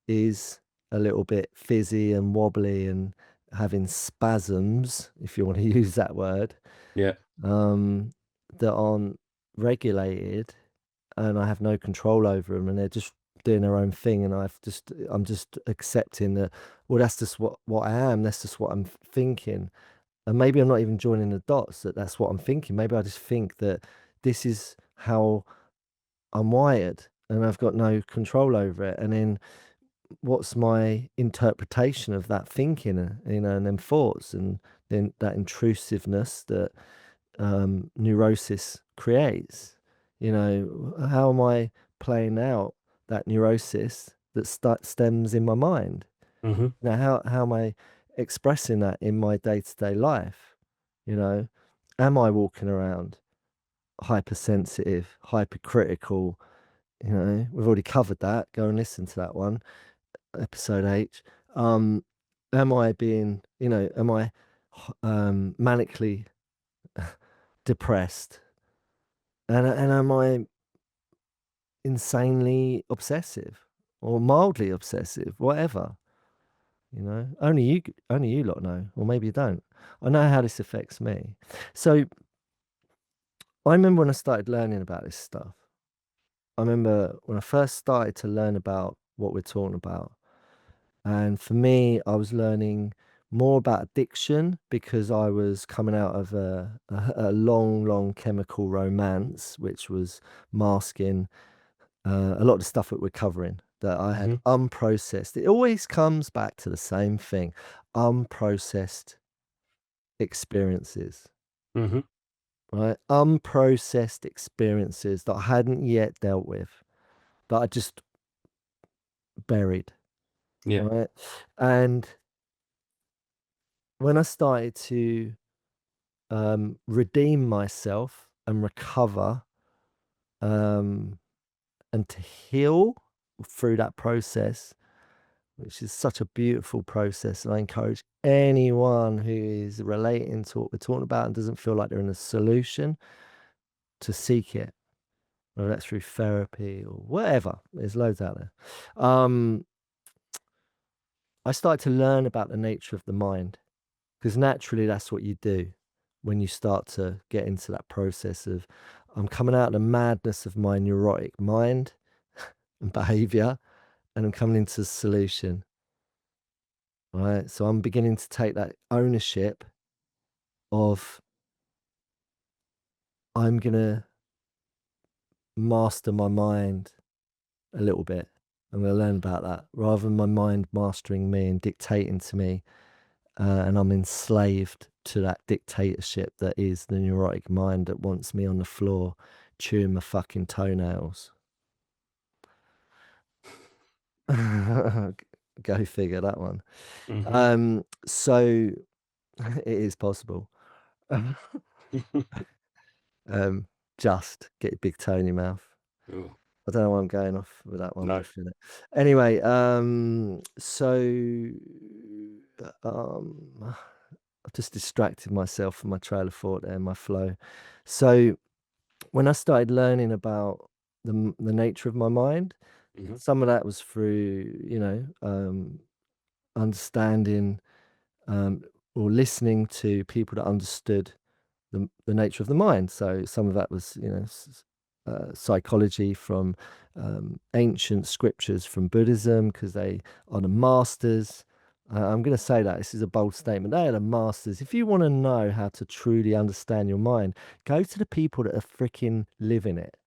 is a little bit fizzy and wobbly and having spasms, if you want to use that word, Yeah. um, that aren't regulated and I have no control over them and they're just doing their own thing and I'm just accepting that, well, that's just what I am, that's just what I'm thinking. And maybe I'm not even joining the dots that that's what I'm thinking. Maybe I just think that this is how I'm wired and I've got no control over it. And then what's my interpretation of that thinking, and then thoughts and then that intrusiveness that neurosis creates? How am I playing out that neurosis that stems in my mind? Hmm. How am I expressing that in my day-to-day life? You know, am I walking around hypersensitive, hypercritical? We've already covered that. Go and listen to that one, episode 8. Um, am I being, am I manically depressed? And am I insanely obsessive or mildly obsessive, whatever? Only you lot know, or maybe you don't. I know how this affects me. So I remember when I started learning about this stuff. I remember when I first started to learn about what we're talking about. And for me, I was learning more about addiction because I was coming out of a long, long chemical romance, which was masking a lot of the stuff that we're covering that I had Hmm. unprocessed. It always comes back to the same thing: unprocessed experiences, Hmm. right? Unprocessed experiences that I hadn't yet dealt with, that I just buried, Yeah. right? And when I started to redeem myself and recover, um, and to heal through that process, which is such a beautiful process. And I encourage anyone who is relating to what we're talking about and doesn't feel like they're in a solution to seek it, whether that's through therapy or whatever. There's loads out there. Um, I started to learn about the nature of the mind because naturally that's what you do when you start to get into that process of I'm coming out of the madness of my neurotic mind and behavior and I'm coming into the solution, right? So I'm beginning to take that ownership of I'm going to master my mind a little bit. I'm going to learn about that rather than my mind mastering me and dictating to me. And I'm enslaved to that dictatorship that is the neurotic mind that wants me on the floor chewing my fucking toenails. Go figure that one. Hmm. So it is possible. um, just get your big toe in your mouth. Oh, I don't know why I'm going off with that one, no. but anyway, so I've just distracted myself from my trail of thought there, my flow. So when I started learning about the nature of my mind, Hmm. some of that was through, understanding, um, or listening to people that understood the nature of the mind. So some of that was, psychology from ancient scriptures from Buddhism, because they are the masters. I'm going to say that this is a bold statement. They are the masters. If you want to know how to truly understand your mind, go to the people that are freaking living it,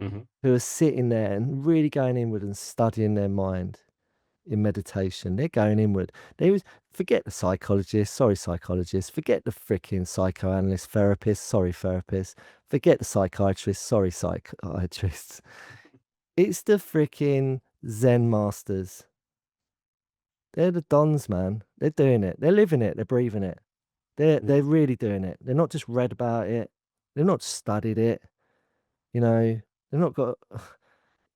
Hmm. who are sitting there and really going inward and studying their mind in meditation. They're going inward. They was forget the psychologist, sorry psychologist, forget the freaking psychoanalyst, therapist, sorry therapist, forget the psychiatrist, sorry psychiatrists. It's the freaking Zen masters. They're the dons, man. They're doing it. They're living it. They're breathing it. They're really doing it. They're not just read about it. They're not studied it. You know, they've not got.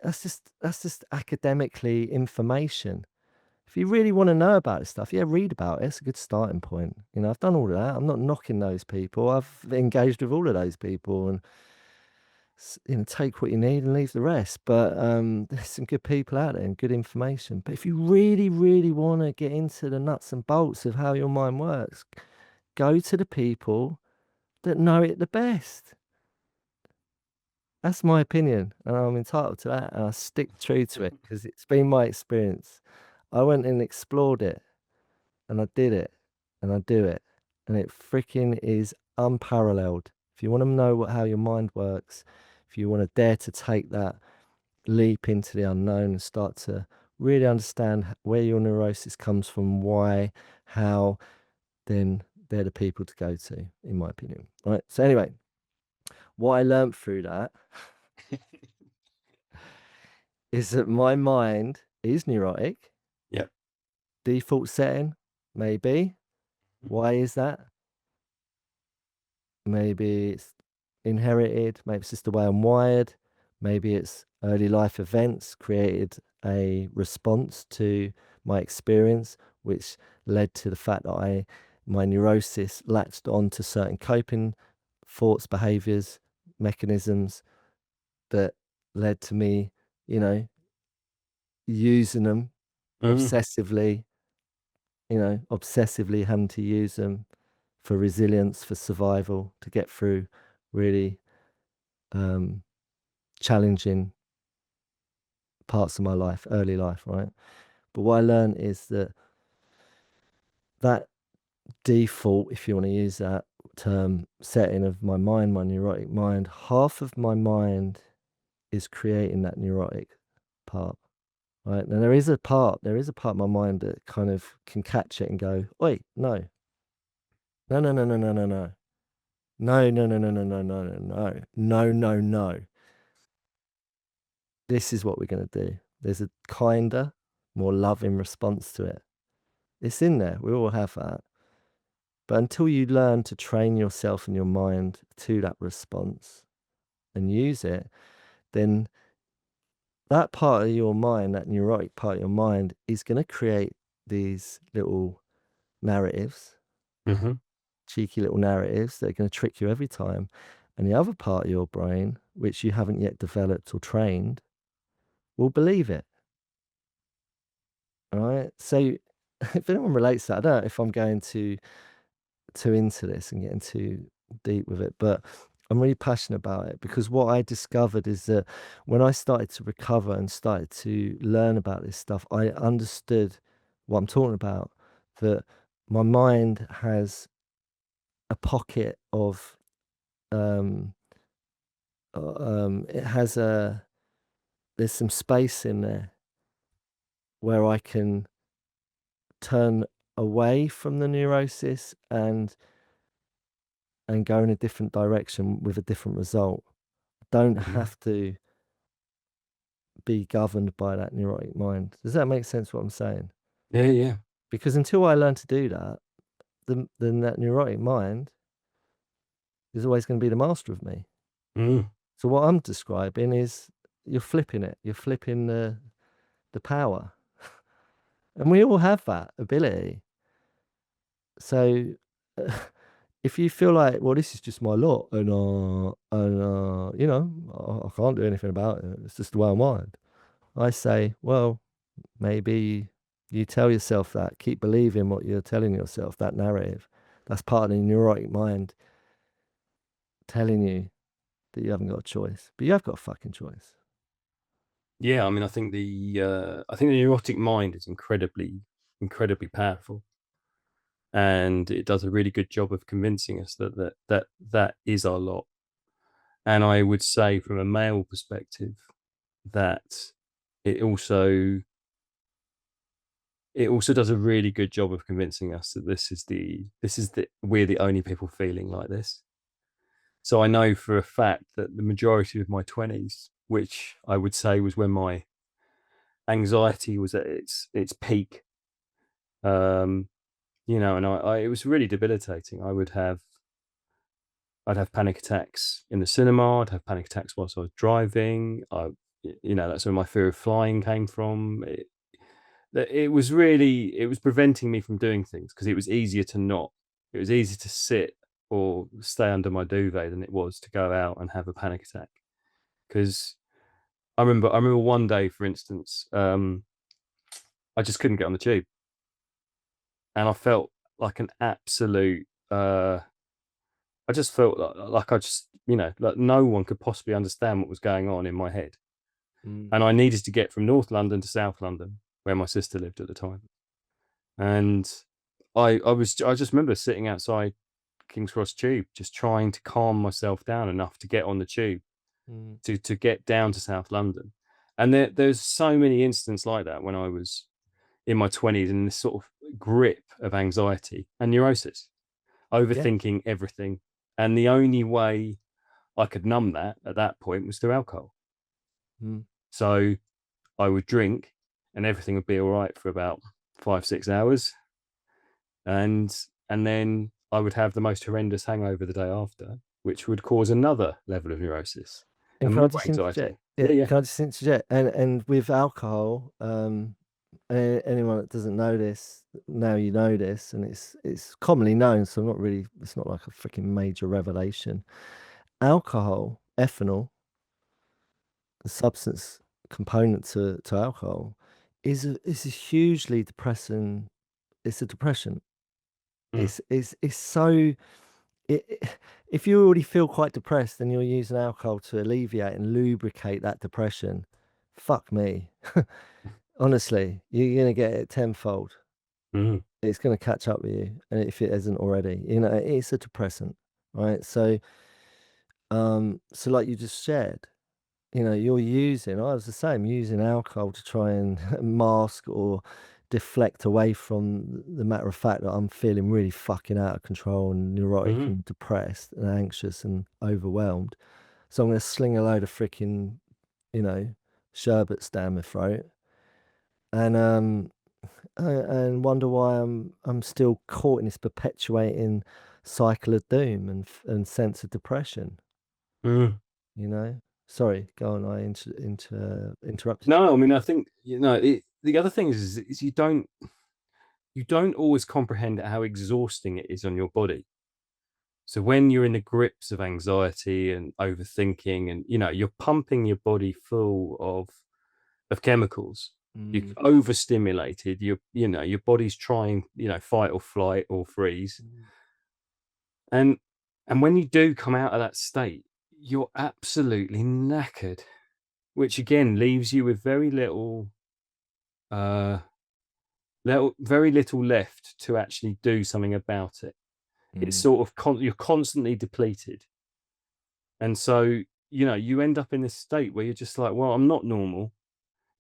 that's just academically information. If you really want to know about this stuff, yeah, read about it. It's a good starting point. You know, I've done all of that. I'm not knocking those people. I've engaged with all of those people, and you know, take what you need and leave the rest. But there's some good people out there and good information. But if you really, really want to get into the nuts and bolts of how your mind works, go to the people that know it the best. That's my opinion, and I'm entitled to that, and I stick true to it because it's been my experience. I went and explored it, and I did it, and I do it, and it freaking is unparalleled. If you want to know how your mind works, if you want to dare to take that leap into the unknown and start to really understand where your neurosis comes from, why, how, then they're the people to go to, in my opinion. Right. So anyway, what I learned through that is that my mind is neurotic. Yep. Default setting, maybe. Why is that? Maybe it's inherited. Maybe it's just the way I'm wired. Maybe it's early life events created a response to my experience, which led to the fact that my neurosis latched on to certain coping thoughts, behaviors, mechanisms that led to me, you know, using them Mm. obsessively, obsessively having to use them for resilience, for survival, to get through really um, challenging parts of my life, early life, right? But what I learned is that that default, if you want to use that term, setting of my mind, my neurotic mind, half of my mind is creating that neurotic part, right? And there is a part of my mind that kind of can catch it and go, wait, no, no, no, no, no, no, no, no. No, no, no, no, no, no, no, no, no, no, no, no. This is what we're going to do. There's a kinder, more loving response to it. It's in there. We all have that. But until you learn to train yourself and your mind to that response and use it, then that part of your mind, that neurotic part of your mind, is going to create these little narratives, Mm-hmm. cheeky little narratives that are going to trick you every time. And the other part of your brain, which you haven't yet developed or trained, will believe it. All right. So if anyone relates to that, I don't know if I'm going too into this and getting too deep with it, but I'm really passionate about it because what I discovered is that when I started to recover and started to learn about this stuff, I understood what I'm talking about. That my mind has a pocket of um it has a there's some space in there where I can turn away from the neurosis and go in a different direction with a different result. Don't Mm-hmm. have to be governed by that neurotic mind. Does that make sense what I'm saying? Yeah, yeah. Because until I learn to do that, then that neurotic mind is always going to be the master of me. Mm. So what I'm describing is you're flipping it. You're flipping the power. And we all have that ability. So if you feel like, well, this is just my lot and you know, I can't do anything about it. It's just the way I'm wired. I say, well, maybe you tell yourself that. Keep believing what you're telling yourself, that narrative. That's part of the neurotic mind telling you that you haven't got a choice. But you have got a fucking choice. Yeah, I mean, I think the neurotic mind is incredibly powerful, and it does a really good job of convincing us that is our lot. And I would say, from a male perspective, that it also it also does a really good job of convincing us that this is the we're the only people feeling like this. So I know for a fact that the majority of my 20s, which I would say was when my anxiety was at its peak, um, and it was really debilitating. I'd have panic attacks in the cinema. I'd have panic attacks whilst I was driving. that's where my fear of flying came from. It was preventing me from doing things because it was easier to not. It was easier to sit or stay under my duvet than it was to go out and have a panic attack. Because I remember one day, for instance, I just couldn't get on the tube, and I felt like an absolute. I just felt like I just, like no one could possibly understand what was going on in my head, Mm. and I needed to get from North London to South London, where my sister lived at the time, and I just remember sitting outside King's Cross Tube, just trying to calm myself down enough to get on the tube Mm. to get down to South London. And there's so many instances like that when I was in my 20s, in this sort of grip of anxiety and neurosis, Yeah. overthinking everything. And the only way I could numb that at that point was through alcohol. Mm. So I would drink and everything would be all right for about 5, 6 hours. And then I would have the most horrendous hangover the day after, which would cause another level of neurosis And and can I more just interject? anxiety. Yeah, Yeah, yeah. can I just interject? And with alcohol, anyone that doesn't know this, now you know this, and it's commonly known, so not really, it's not like a freaking major revelation. Alcohol, ethanol, the substance component to alcohol, is a hugely depressing. It's a depression. Mm, It's so. If you already feel quite depressed and you're using alcohol to alleviate and lubricate that depression, fuck me. Honestly, you're gonna get it tenfold. mm, It's gonna catch up with you, and if it hasn't already, it's a depressant, right? So like you just shared, you're using. I was the same, using alcohol to try and mask or deflect away from the matter of fact that I'm feeling really fucking out of control and neurotic mm, and depressed and anxious and overwhelmed. So I'm gonna sling a load of freaking, you know, sherbets down my throat and and wonder why I'm still caught in this perpetuating cycle of doom and sense of depression. mm. You know. Sorry, go on. I interrupted No, I mean, I think, the other thing is you don't always comprehend how exhausting it is on your body. So when you're in the grips of anxiety and overthinking, and you're pumping your body full of chemicals, you. you're overstimulated, your body's trying, fight or flight or freeze. Mm, And when you do come out of that state, you're absolutely knackered, which again leaves you with uh very little left to actually do something about it. It's mm, sort of you're constantly depleted. And so, you end up in this state where you're just like, well, I'm not normal.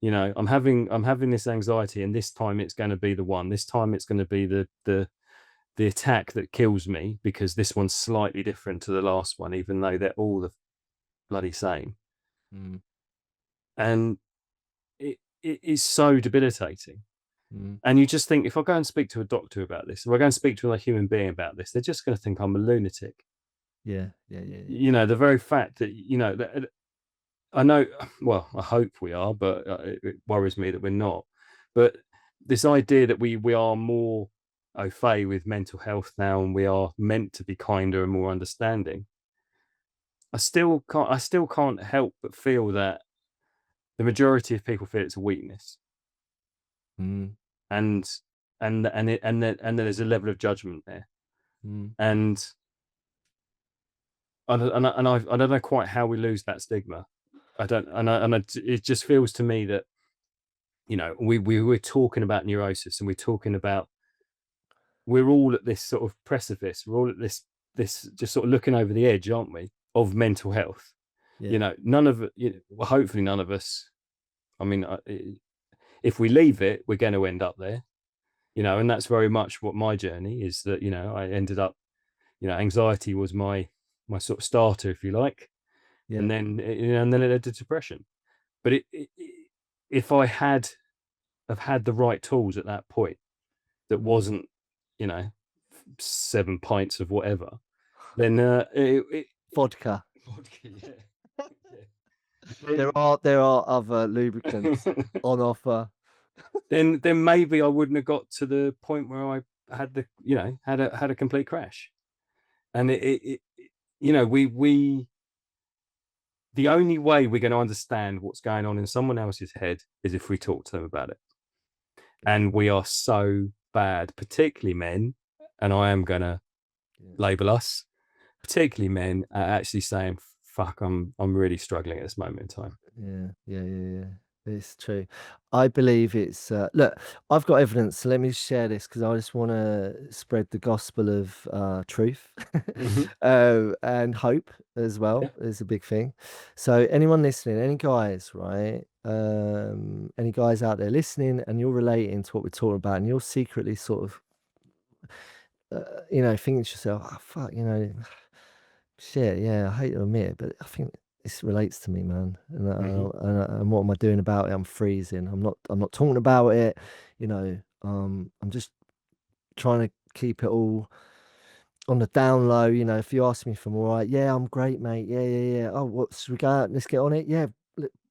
I'm having this anxiety, and this time it's going to be the one. This time it's going to be the attack that kills me, because this one's slightly different to the last one, even though they're all the bloody same. mm, And it is so debilitating. mm. And you just think, if I go and speak to a doctor about this, if I go and speak to a human being about this, they're just going to think I'm a lunatic. Yeah, yeah, yeah, yeah. The very fact that, that I know, well, I hope we are, but it worries me that we're not. But this idea that we are more au fait with mental health now, and we are meant to be kinder and more understanding. I still can't help but feel that the majority of people feel it's a weakness, Mm, and and there's a level of judgment there, mm. and I don't know quite how we lose that stigma. I don't, it just feels to me that, we're talking about neurosis, and we're all at this sort of precipice. We're all at this just sort of looking over the edge, aren't we, of mental health? Yeah, None of well, hopefully none of us. I mean, if we leave it, we're going to end up there. And that's very much what my journey is. That I ended up. Anxiety was my sort of starter, if you like, yeah. and then it led to depression. But if I have had the right tools at that point, that Mm. wasn't, you know, 7 pints of whatever, then Vodka. vodka, yeah, yeah. There are other lubricants on offer. then maybe I wouldn't have got to the point where I had the had a complete crash. And we the only way we're going to understand what's going on in someone else's head is if we talk to them about it. And we are so bad, particularly men, and I am going to Yeah. label us, particularly men, at actually saying, fuck, I'm really struggling at this moment in time. Yeah. It's true. I believe it's look, I've got evidence, so let me share this because I just want to spread the gospel of truth Mm-hmm. and hope as well Yeah. is a big thing. So anyone listening, any guys, right? Any guys out there listening and you're relating to what we're talking about and you're secretly sort of thinking to yourself, oh fuck, shit, yeah, I hate to admit it, but I think this relates to me, man. Mm-hmm. And what am I doing about it? I'm freezing. I'm not talking about it. I'm just trying to keep it all on the down low. If you ask me if I'm all right, yeah, I'm great, mate. Yeah. Oh, what should we go out? Let's get on it. Yeah,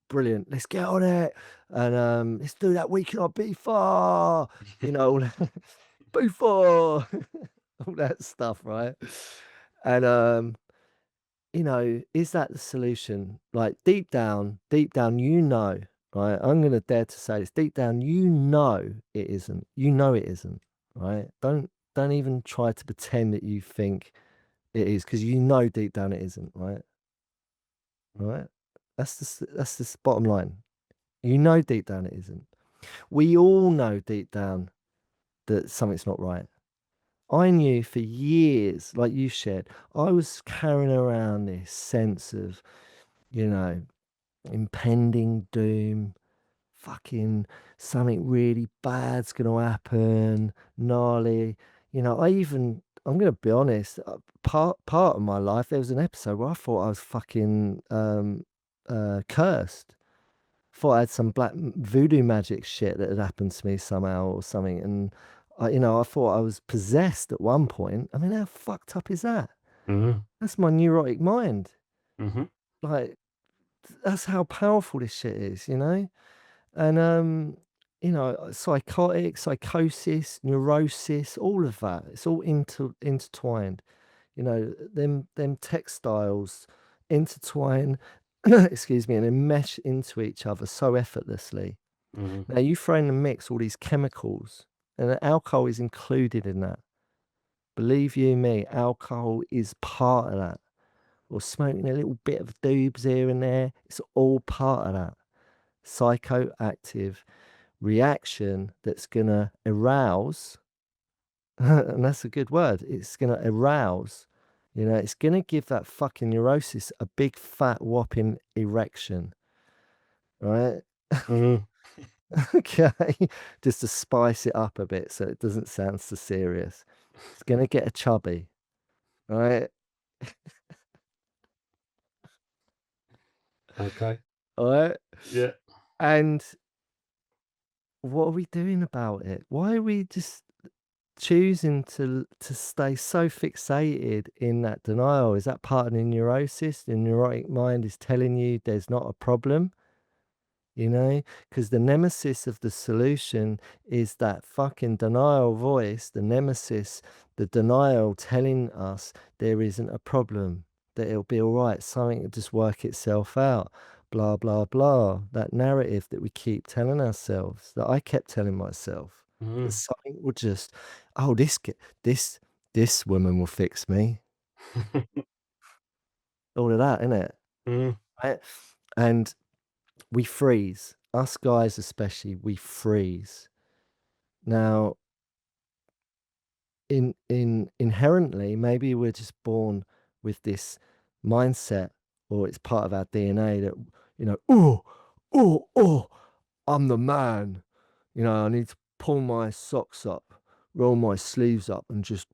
brilliant. Let's get on it. And let's do that weekend on B4. All that, B4, all that stuff, right? And is that the solution? Like deep down, right? I'm gonna dare to say this. Deep down, it isn't. It isn't, right? Don't even try to pretend that you think it is, because deep down it isn't, right? Right? That's the bottom line. Deep down it isn't. We all know deep down that something's not right. I knew for years, like you shared, I was carrying around this sense of, you know, impending doom, fucking something really bad's gonna happen, gnarly. I'm gonna be honest, part of my life, there was an episode where I thought I was fucking cursed. Thought I had some black voodoo magic shit that had happened to me somehow or something, and I thought I was possessed at one point. I mean, how fucked up is that? Mm-hmm. That's my neurotic mind. Mm-hmm. Like, that's how powerful this shit is. And psychotic, psychosis, neurosis, all of that. It's all intertwined. Them textiles intertwine, excuse me, and then mesh into each other so effortlessly. Mm-hmm. Now you throw in the mix all these chemicals, and alcohol is included in that. Believe you me, alcohol is part of that. Or smoking a little bit of doobs here and there, it's all part of that psychoactive reaction that's going to arouse, and that's a good word, it's going to arouse, it's going to give that fucking neurosis a big fat whopping erection, right? Mm-hmm. Okay, just to spice it up a bit so it doesn't sound so serious. It's going to get a chubby, right? Okay. All right. Yeah. And what are we doing about it? Why are we just choosing to stay so fixated in that denial? Is that part of the neurosis? The neurotic mind is telling you there's not a problem, because the nemesis of the solution is that fucking denial voice, the nemesis, the denial telling us there isn't a problem, that it'll be all right, something will just work itself out, blah, blah, blah. That narrative that we keep telling ourselves, that I kept telling myself, that Mm-hmm. something will just, oh, this, this woman will fix me. All of that, innit? Mm-hmm. Right? And we freeze. Us guys, especially, we freeze. Now, in inherently, maybe we're just born with this mindset, or it's part of our DNA that oh, I'm the man. I need to pull my socks up, roll my sleeves up, and just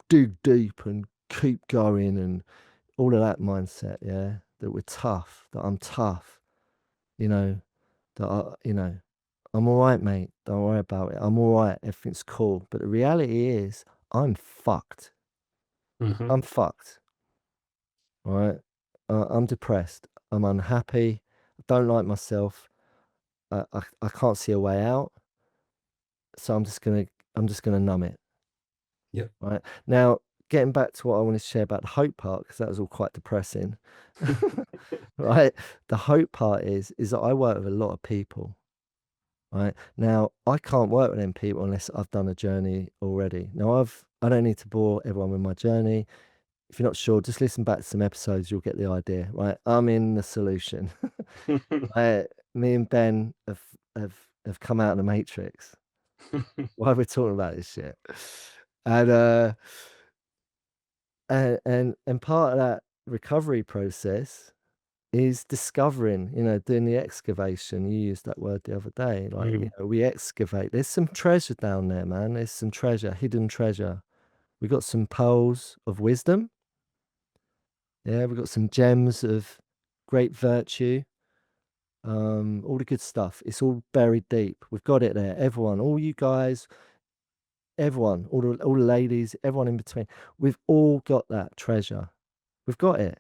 dig deep and keep going, and all of that mindset. Yeah, that we're tough. That I'm tough. You know, that I'm all right, mate. Don't worry about it. I'm all right. Everything's cool. But the reality is, I'm fucked. Mm-hmm. I'm fucked. All right. I'm depressed. I'm unhappy. don't like myself. I can't see a way out. So I'm just gonna numb it. Yep. Right now, getting back to what I wanted to share about the hope part, because that was all quite depressing. Right, the hope part is that I work with a lot of people. Right now, I can't work with them people unless I've done a journey already. Now, I don't need to bore everyone with my journey. If you're not sure, just listen back to some episodes. You'll get the idea. Right, I'm in the solution. I, me and Ben have have come out of the matrix. Why we're talking about this shit, and and part of that recovery process is discovering, doing the excavation. You used that word the other day. Like, Mm. we excavate. There's some treasure down there, man. There's some treasure, hidden treasure. We got some pearls of wisdom. Yeah, we got some gems of great virtue. All the good stuff. It's all buried deep. We've got it there. Everyone, all you guys, everyone, all the ladies, everyone in between. We've all got that treasure. We've got it.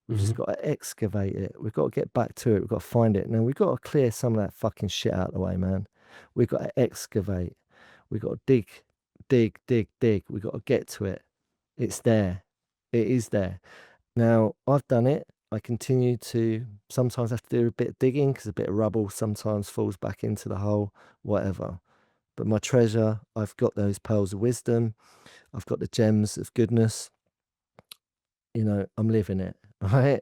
We've just Mhm. got to excavate it. We've got to get back to it. We've got to find it. Now we've got to clear some of that fucking shit out of the way, man. We've got to excavate. We've got to dig, dig, dig, dig. We've got to get to it. It's there. It is there. Now I've done it. I continue to sometimes have to do a bit of digging because a bit of rubble sometimes falls back into the hole, whatever. But my treasure, I've got those pearls of wisdom. I've got the gems of goodness. I'm living it, right?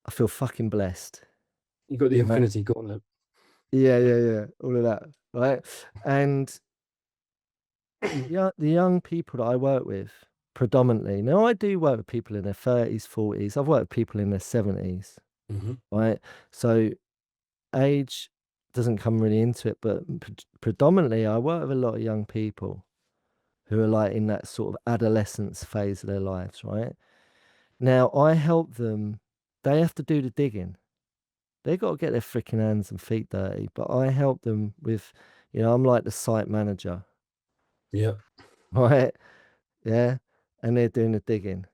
I feel fucking blessed. You got the Right? Infinity Gauntlet. Yeah, yeah, yeah. All of that, right? And the young people that I work with predominantly. Now I do work with people in their 30s, 40s. I've worked with people in their 70s, Mhm. right? So age doesn't come really into it, but predominantly I work with a lot of young people who are like in that sort of adolescence phase of their lives, right? Now I help them, they have to do the digging. They got to get their freaking hands and feet dirty, but I help them with, I'm like the site manager, Yep. right? Yeah. And they're doing the digging,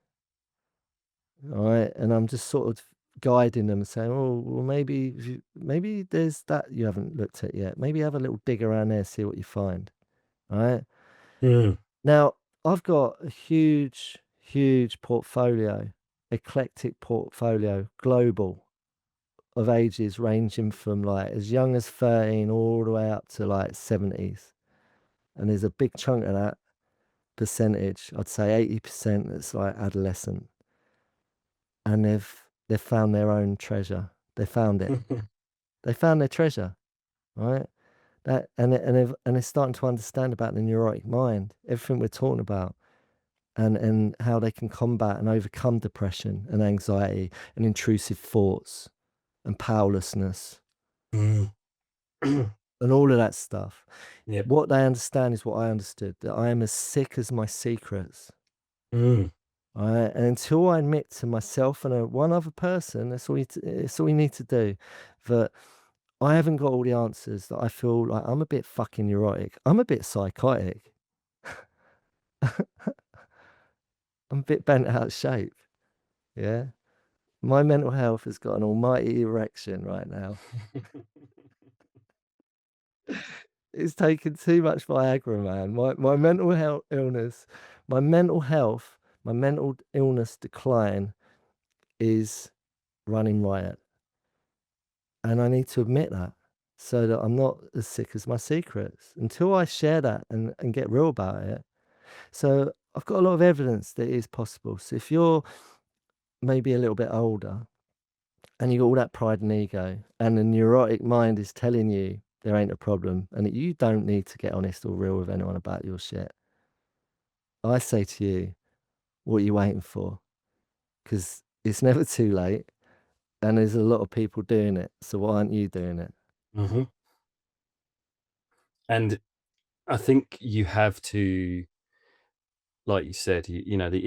all right? And I'm just sort of guiding them and saying, oh, well, maybe, maybe there's that you haven't looked at yet. Maybe have a little dig around there, see what you find, all right? Mm. Now, I've got a huge, huge portfolio, eclectic portfolio, global, of ages ranging from like as young as 13 all the way up to like 70s. And there's a big chunk of that percentage, I'd say 80%, that's like adolescent. And they've found their own treasure. They found it. They found their treasure, right? And they're starting to understand about the neurotic mind, everything we're talking about, and how they can combat and overcome depression and anxiety and intrusive thoughts and powerlessness Mm. and all of that stuff. Yep. What they understand is what I understood, that I am as sick as my secrets. Mm. All right. And until I admit to myself and one other person, that's all we need to do. That I haven't got all the answers, that I feel like I'm a bit fucking neurotic. I'm a bit psychotic. I'm a bit bent out of shape. Yeah. My mental health has got an almighty erection right now. It's taken too much Viagra, man. My mental health illness, my mental health, my mental illness decline is running riot. And I need to admit that so that I'm not as sick as my secrets until I share that and get real about it. So I've got a lot of evidence that it is possible. So if you're maybe a little bit older and you got all that pride and ego, and the neurotic mind is telling you there ain't a problem and that you don't need to get honest or real with anyone about your shit, I say to you, what are you waiting for? Because it's never too late and there's a lot of people doing it. So why aren't you doing it? Mhm. And I think you have to, like you said, the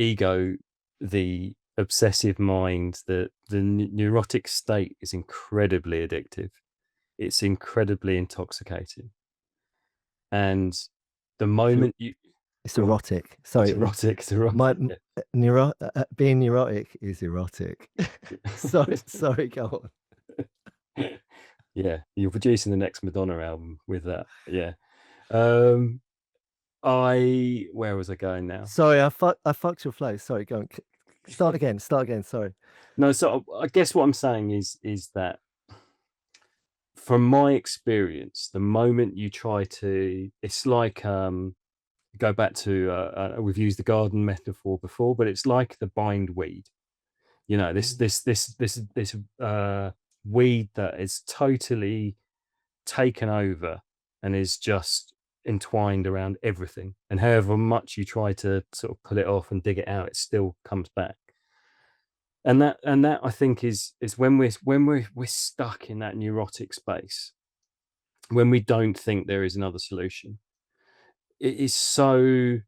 ego, the obsessive mind, the neurotic state is incredibly addictive. It's incredibly intoxicating. And the It's, moment you it's go on, erotic. it's Sorry, erotic, it's my erotic. Yeah. being neurotic is erotic. Sorry, sorry, go on. Yeah, you're producing the next Madonna album with that. Yeah. Um, I where was I going now? Sorry, I fucked your flow. Sorry, go on. Start again. Start again. Sorry. No, so I guess what I'm saying is that from my experience, the moment you try to, it's like go back to we've used the garden metaphor before, but it's like the bindweed. You know, this Mm. this this this this weed that is totally taken over and is just entwined around everything. And however much you try to sort of pull it off and dig it out, it still comes back. And that I think is when we're stuck in that neurotic space, when we don't think there is another solution. It is so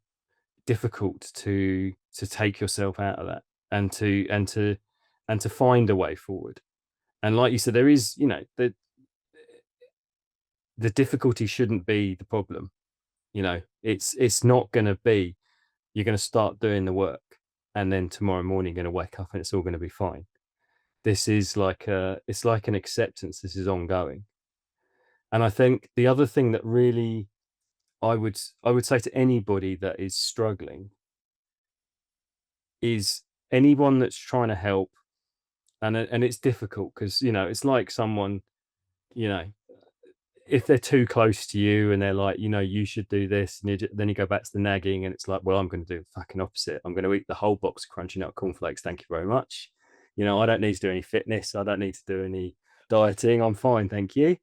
difficult to take yourself out of that and to find a way forward. And like you said, there is, the difficulty shouldn't be the problem. It's not going to be, you're going to start doing the work and then tomorrow morning you're going to wake up and it's all going to be fine. This is like it's like an acceptance. This is ongoing. And I think the other thing that really I would say to anybody that is struggling is anyone that's trying to help, and it's difficult because it's like someone, you know if they're too close to you and they're like, you should do this, and then you go back to the nagging, and it's like, well, I'm going to do the fucking opposite. I'm going to eat the whole box of crunchy nut cornflakes. Thank you very much. I don't need to do any fitness. I don't need to do any dieting. I'm fine, thank you.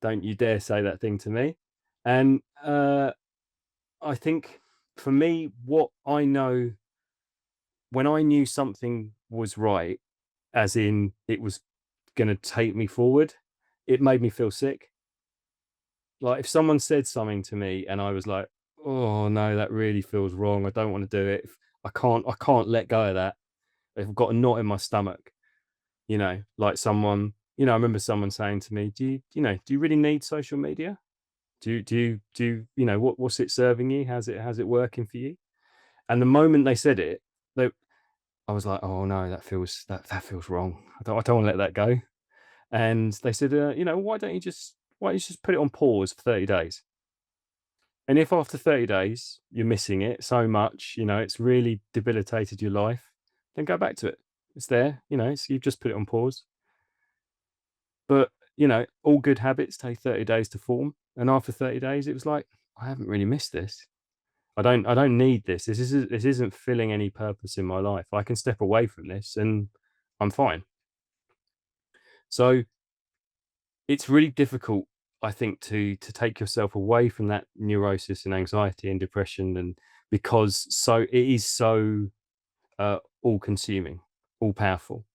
Don't you dare say that thing to me. And I think for me, what I know, when I knew something was right, as in it was going to take me forward, it made me feel sick. Like if someone said something to me and I was like, oh no, that really feels wrong. I don't want to do it. I can't let go of that. If I've got a knot in my stomach, like someone, I remember someone saying to me, do you really need social media? What's it serving you? How's it working for you? And the moment they said it, they, I was like, oh no, that feels wrong. I don't want to let that go. And they said, why don't you just put it on pause for 30 days? And if after 30 days you're missing it so much, it's really debilitated your life, then go back to it. It's there, so you've just put it on pause. But, all good habits take 30 days to form. And after 30 days, it was like, I haven't really missed this. I don't need this. This isn't filling any purpose in my life. I can step away from this and I'm fine. So it's really difficult, I think, to take yourself away from that neurosis and anxiety and depression, and because it is so all consuming, all powerful.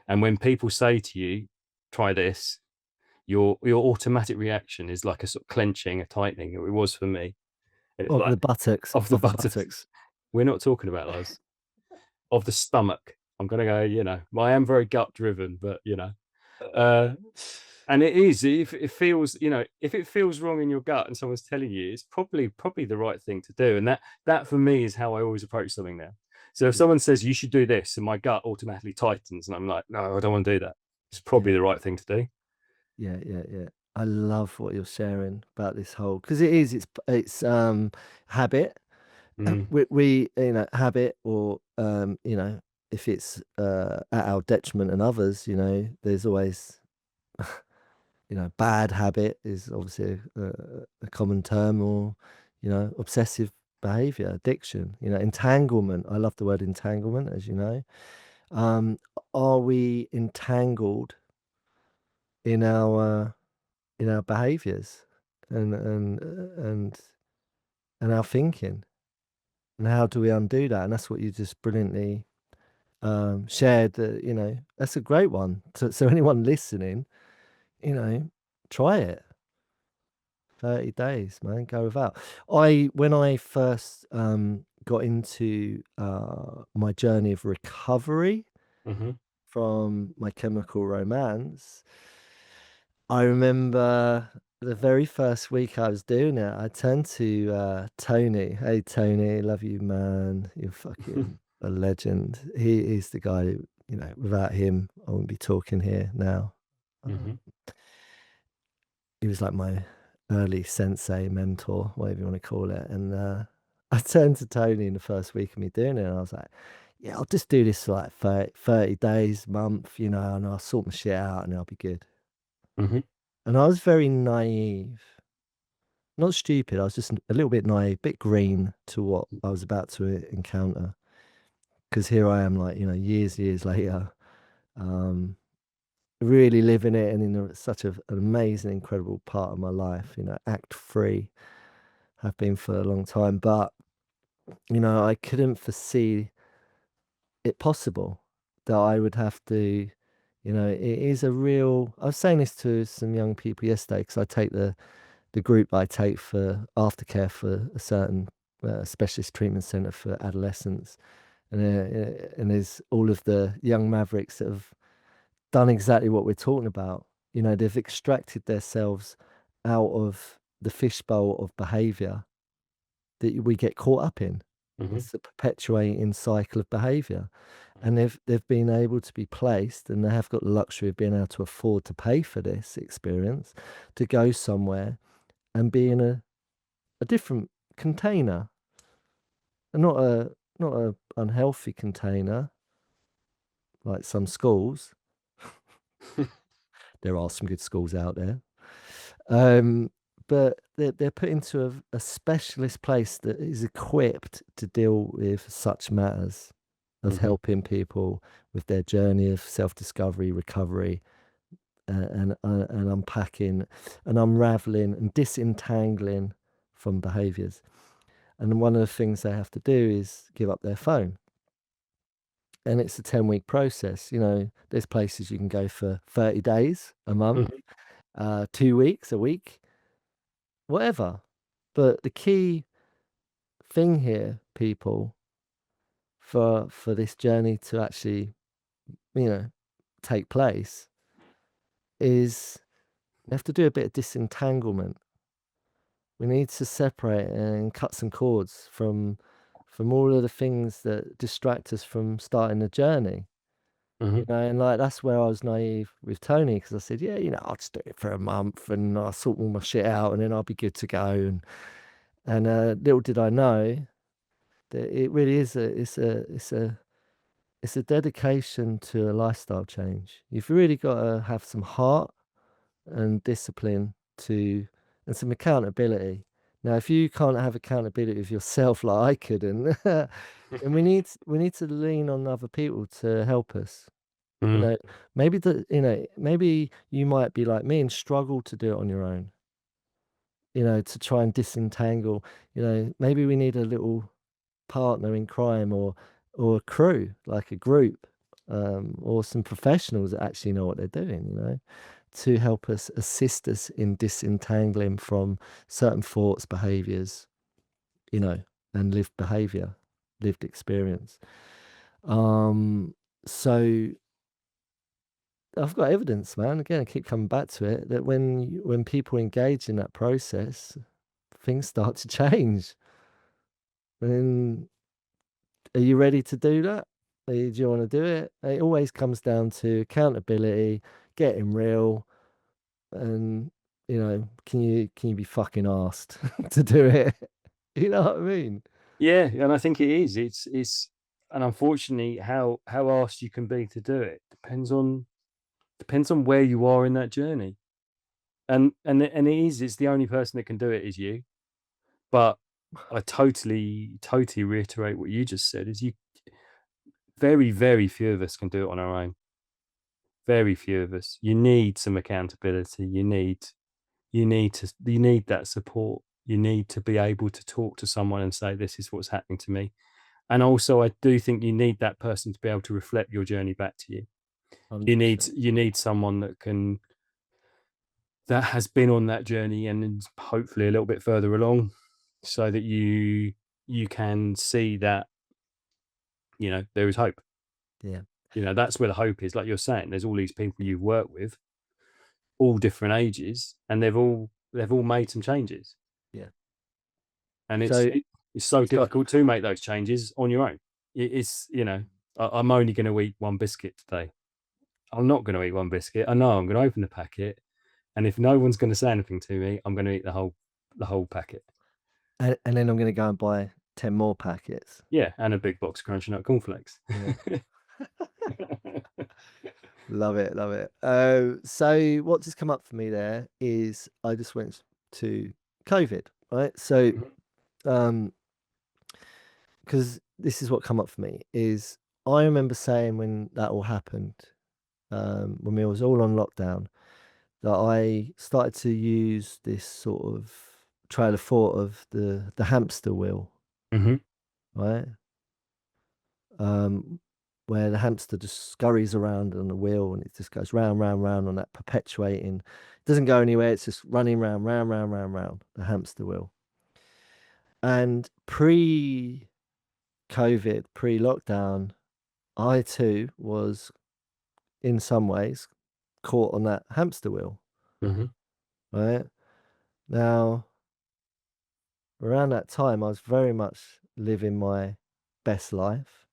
And when people say to you, try this, your automatic reaction is like a sort of clenching, a tightening. It was for me. And it's Of like the buttocks. off the Of the buttocks. buttocks. We're not talking about those. Of the stomach. I'm gonna go, I am very gut driven, but uh, and it is, if it feels, if it feels wrong in your gut and someone's telling you, it's probably the right thing to do. And that for me is how I always approach something now. So if someone says you should do this, and my gut automatically tightens, and I'm like, no, I don't want to do that. It's probably Yeah. the right thing to do. Yeah, yeah, yeah. I love what you're sharing about this whole, because it's habit. Mm, Habit, or if it's at our detriment and others, there's always bad habit is obviously a common term, or obsessive behavior, addiction, entanglement. I love the word entanglement, as you know. um are we entangled in our behaviors, and our thinking, and how do we undo that? And that's what you just brilliantly shared. That that's a great one. So anyone listening, you know try it. 30 days, man, go without. When I first got into my journey of recovery hmm from my chemical romance, I remember the very first week I was doing it, I turned to Tony. Hey, Tony, love you, man. You're fucking a legend. He's the guy who, without him, I wouldn't be talking here now. Mhm. He was like my early sensei, mentor, whatever you want to call it. And I turned to Tony in the first week of me doing it, and I was like, yeah, I'll just do this for like 30 days, month, you know, and I'll sort my shit out and I'll be good. Mhm. And I was very naive, not stupid. I was just a little bit naive, bit green to what I was about to encounter. Because here I am, like, you know, years later, um, really living it and in such an amazing, incredible part of my life, you know, act free, have been for a long time. But, you know, I couldn't foresee it possible that I would have to, you know, it is a real. I was saying this to some young people yesterday because I take the group I take for aftercare for a certain specialist treatment center for adolescents, and there's all of the young mavericks that have done exactly what we're talking about. You know, they've extracted themselves out of the fishbowl of behavior that we get caught up in. Mhm. It's a perpetuating cycle of behavior. And they've been able to be placed, and they have got the luxury of being able to afford to pay for this experience, to go somewhere and be in a different container, and not a unhealthy container like some schools. There are some good schools out there. Um, but they're put into a specialist place that is equipped to deal with such matters of Mhm. helping people with their journey of self-discovery, recovery, and unpacking and unraveling and disentangling from behaviors. And one of the things they have to do is give up their phone. And it's a 10-week process. You know, there's places you can go for 30 days, a month, Mhm. 2 weeks, a week, whatever. But the key thing here, people, for this journey to actually, you know, take place is we have to do a bit of disentanglement. We need to separate and cut some cords from all of the things that distract us from starting the journey. You Mhm. know, and like that's where I was naive with Tony because I said, yeah, you know, I'll just do it for a month and I'll sort all my shit out and then I'll be good to go. And little did I know that it really is it's a dedication to a lifestyle change. You've really got to have some heart and discipline to and some accountability. Now, if you can't have accountability with yourself like I couldn't, then we need to lean on other people to help us. You Mhm. know, maybe you might be like me and struggle to do it on your own. You know, to try and disentangle. You know, maybe we need a little partner in crime or a crew, like a group, or some professionals that actually know what they're doing, you know, to help us assist us in disentangling from certain thoughts, behaviors, you know, and lived behavior, lived experience. Um, so I've got evidence, man. Again, I keep coming back to it that when people engage in that process, things start to change. And are you ready to do that? Do you want to do it? It always comes down to accountability, getting real, and you know, can you be fucking asked to do it? You know what I mean? Yeah, and I think it is. And unfortunately, how asked you can be to do it depends on where you are in that journey. And it is. It's the only person that can do it is you. But I totally reiterate what you just said. Is you very few of us can do it on our own. Very few of us. You need some accountability. You need that support. You need to be able to talk to someone and say, "This is what's happening to me." And also, I do think you need that person to be able to reflect your journey back to you. 100%. You need someone that has been on that journey and is hopefully a little bit further along, so that you can see that there is hope. Yeah, That's where the hope is. Like you're saying, there's all these people you've worked with, all different ages, and they've all made some changes, yeah. and So it's so it's got difficult to make those changes on your own. I'm only going to eat one biscuit today. I'm not going to eat one biscuit. I know I'm going to open the packet, and if no one's going to say anything to me, I'm going to eat the whole packet. And then I'm going to go and buy 10 more packets. Yeah, and a big box of crunchy nut cornflakes. Yeah. Love it, love it. So what just come up for me there is I just went to COVID, right? So, Mhm, um, because this is what come up for me is I remember saying when that all happened, when we was all on lockdown, that I started to use this sort of trail of thought of the hamster wheel, mhm, right? Um, where the hamster just scurries around on the wheel and it just goes round, round, round on that perpetuating. It doesn't go anywhere. It's just running round, round, round, round, round the hamster wheel. And pre-COVID, pre-lockdown, I too was in some ways caught on that hamster wheel, mhm, right? Now, around that time, I was very much living my best life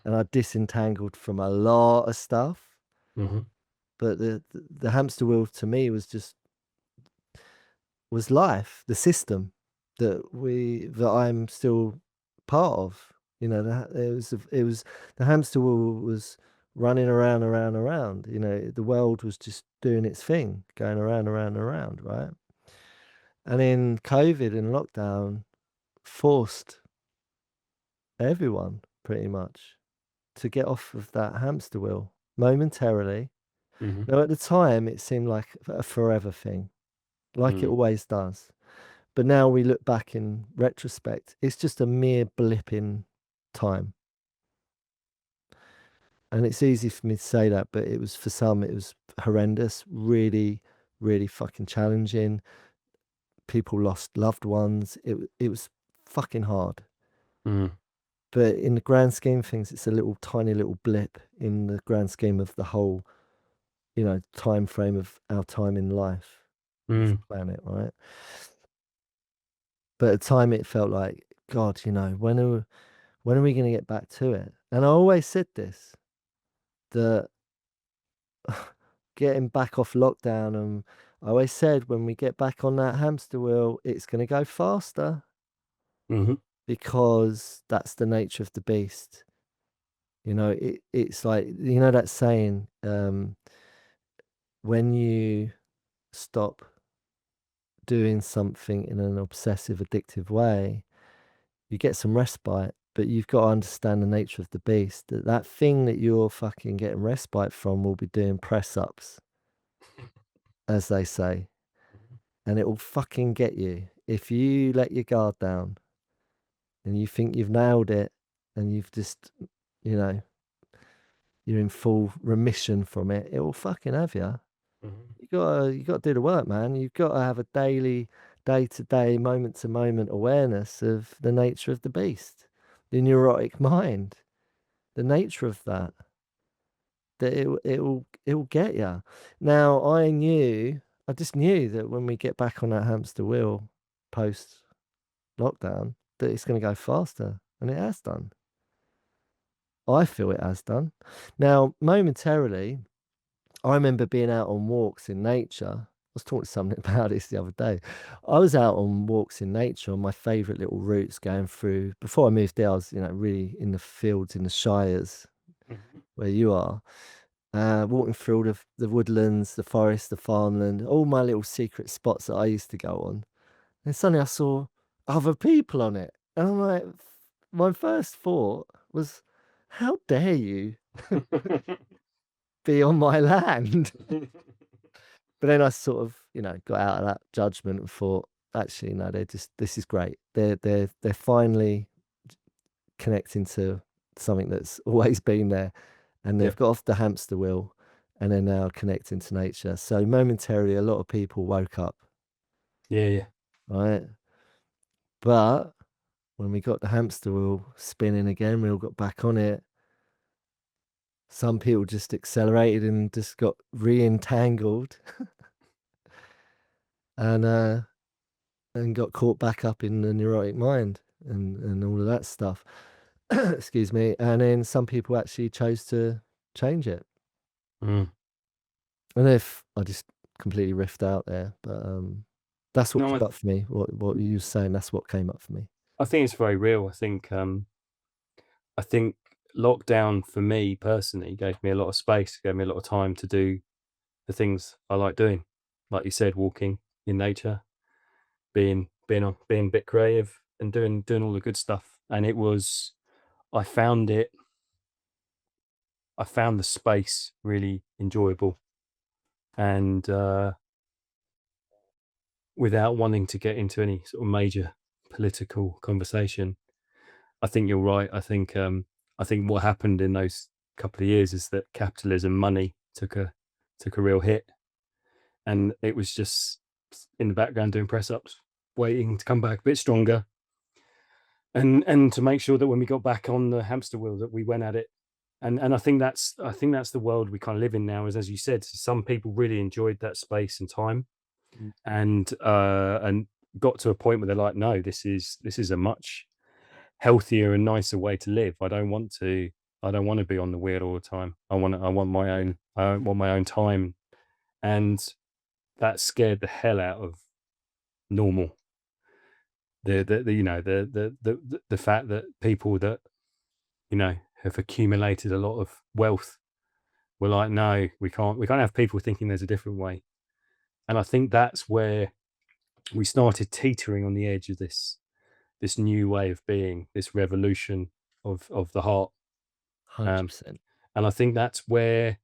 and I disentangled from a lot of stuff. mhm, But the hamster wheel to me was life, the system that I'm still part of. You know, it was the hamster wheel was running around, around, around. You know, the world was just doing its thing, going around, around, around, right? And then COVID and lockdown forced everyone pretty much to get off of that hamster wheel momentarily. mhm, Now, at the time, it seemed like a forever thing, like it mm, always does. But now we look back in retrospect, it's just a mere blip in time. And it's easy for me to say that, but it was for some, it was horrendous, really, really fucking challenging. People lost loved ones. It was fucking hard. mm, But in the grand scheme of things, it's a little tiny little blip in the grand scheme of the whole, time frame of our time in life, this mm, planet, right? But at the time, it felt like, God, when are we going to get back to it? And I always said this that getting back off lockdown, and I always said when we get back on that hamster wheel, it's going to go faster mhm, because that's the nature of the beast. It's like, that saying, when you stop doing something in an obsessive, addictive way, you get some respite, but you've got to understand the nature of the beast. That thing that you're fucking getting respite from will be doing press ups, as they say, and it will fucking get you. If you let your guard down and you think you've nailed it and you've just, you know, you're in full remission from it, it will fucking have you. mhm, You gotta do the work, man. You've got to have a daily, day to day, moment to moment awareness of the nature of the beast, the neurotic mind, the nature of that. That it will get you. Now I just knew that when we get back on that hamster wheel post lockdown, that it's going to go faster, and it has done. I feel it has done. Now, momentarily, I remember being out on walks in nature. I was talking to someone about this the other day. I was out on walks in nature on my favourite little routes going through. Before I moved there, I was, really in the fields, in the shires mhm. where you are, walking through all the woodlands, the forest, the farmland, all my little secret spots that I used to go on. And suddenly I saw other people on it. And I'm like, my first thought was, how dare you be on my land? But then I sort of, got out of that judgment and thought, actually, no, this is great. They're finally connecting to something that's always been there, and they've Yep. got off the hamster wheel and they're now connecting to nature. So momentarily, a lot of people woke up, Yeah, yeah. right? But when we got the hamster wheel spinning again, we all got back on it. Some people just accelerated and just got re-entangled and got caught back up in the neurotic mind and all of that stuff. Excuse me. And then some people actually chose to change it. Mm. And if I just completely riffed out there, but that's what No, came up for me. What you were saying, that's what came up for me. I think it's very real. I think lockdown for me personally gave me a lot of space, gave me a lot of time to do the things I like doing. Like you said, walking in nature, being a bit creative and doing all the good stuff. And it was I found it I found the space really enjoyable. And without wanting to get into any sort of major political conversation, I think you're right. I think what happened in those couple of years is that capitalism, money took a real hit, and it was just in the background doing press ups, waiting to come back a bit stronger, and to make sure that when we got back on the hamster wheel, that we went at it. And I think that's the world we kind of live in now. Is, as you said, some people really enjoyed that space and time, Mm. and got to a point where they're like, no, this is a much healthier and nicer way to live. I don't want to be on the wheel all the time. I want my own time. And that scared the hell out of normal. The you know, the fact that people that, you know, have accumulated a lot of wealth were like, no, we can't have people thinking there's a different way. And I think that's where we started teetering on the edge of this new way of being, this revolution of the heart. Um, 100%. and I think that's where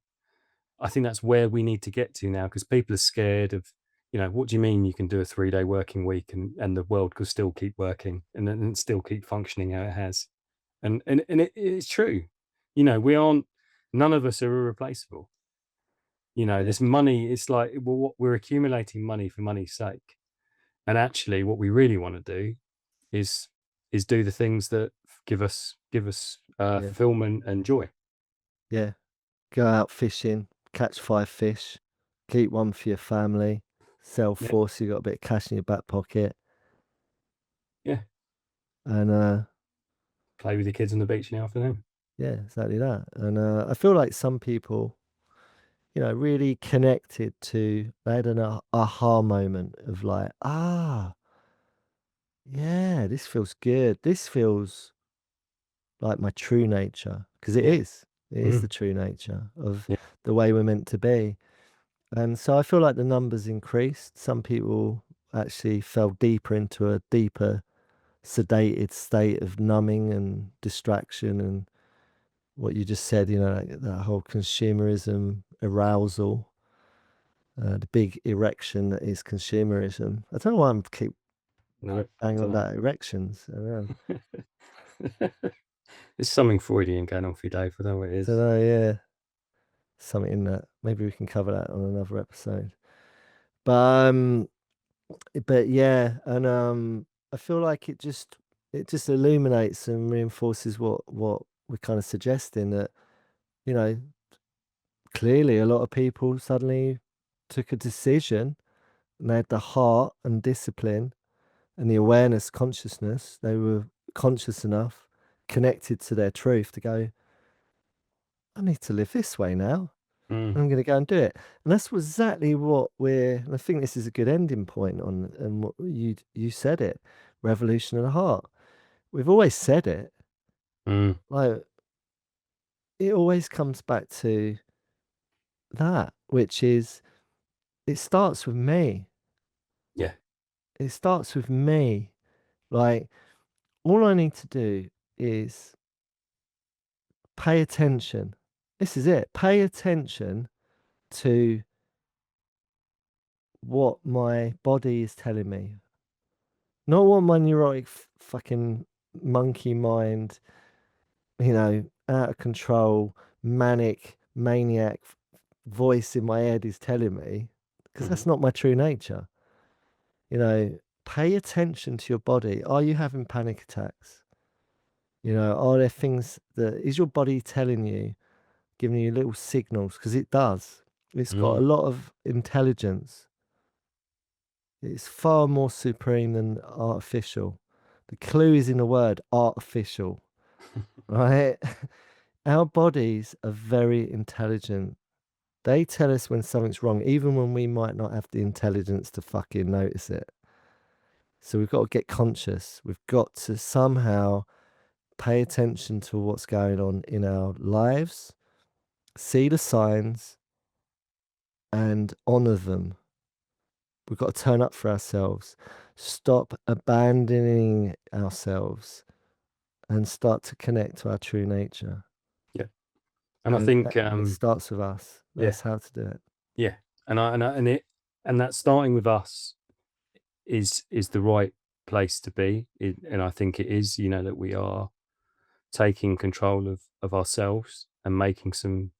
we need to get to now, because people are scared of, you know, what do you mean you can do a 3-day working week and the world could still keep working and still keep functioning how it has? And it's true. You know, none of us are irreplaceable. You know, Yeah. this money, it's like, well, what we're accumulating money for money's sake. And actually what we really want to do is do the things that give us Yeah. fulfillment and joy. Yeah. Go out fishing, catch 5 fish, keep one for your family, sell Yeah, 4 so you got a bit of cash in your back pocket, yeah. and Play with your kids on the beach in the afternoon. yeah, exactly that. And I feel like some people, really connected to, they had an aha moment of like, yeah, this feels good. This feels like my true nature, because it Yeah. is. It is Mhm. the true nature of Yeah. the way we're meant to be. And so I feel like the numbers increased. Some people actually fell deeper into a deeper sedated state of numbing and distraction, and what you just said, like that whole consumerism, arousal, the big erection that is consumerism. I don't know why I'm keep No, banging on don't about erections. I don't know. know. There's something Freudian going on for you, Dave. I don't know what it Don't is. know, yeah. Something in that. Maybe we can cover that on another episode. But yeah, and I feel like it just illuminates and reinforces what we're kind of suggesting, that, you know, clearly a lot of people suddenly took a decision, and they had the heart and discipline and the awareness, consciousness. They were conscious enough, connected to their truth, to go, I need to live this way now. Mm, I'm going to go and do it. And that's exactly what and I think this is a good ending point on, and what you said it, revolution of the heart. We've always said it. mm, Like, it always comes back to that, which is, it starts with me. yeah. It starts with me. Like, all I need to do is pay attention. This is it. Pay attention to what my body is telling me, not what my neurotic fucking monkey mind, out of control, manic, maniac voice in my head is telling me, because Mhm, that's not my true nature. Pay attention to your body. Are you having panic attacks? Are there things that is your body telling you, giving you little signals? Because it does. It's got a mm. lot of intelligence. It's far more supreme than artificial. The clue is in the word artificial, right? Our bodies are very intelligent. They tell us when something's wrong, even when we might not have the intelligence to fucking notice it. So we've got to get conscious. We've got to somehow pay attention to what's going on in our lives, see the signs, and honor them. We've got to turn up for ourselves, stop abandoning ourselves, and start to connect to our true nature. Yeah. And I And think, it starts with us. yeah, That's how to do it. yeah. And that starting with us is the right place to be. And I think it is, that we are taking control of ourselves and making some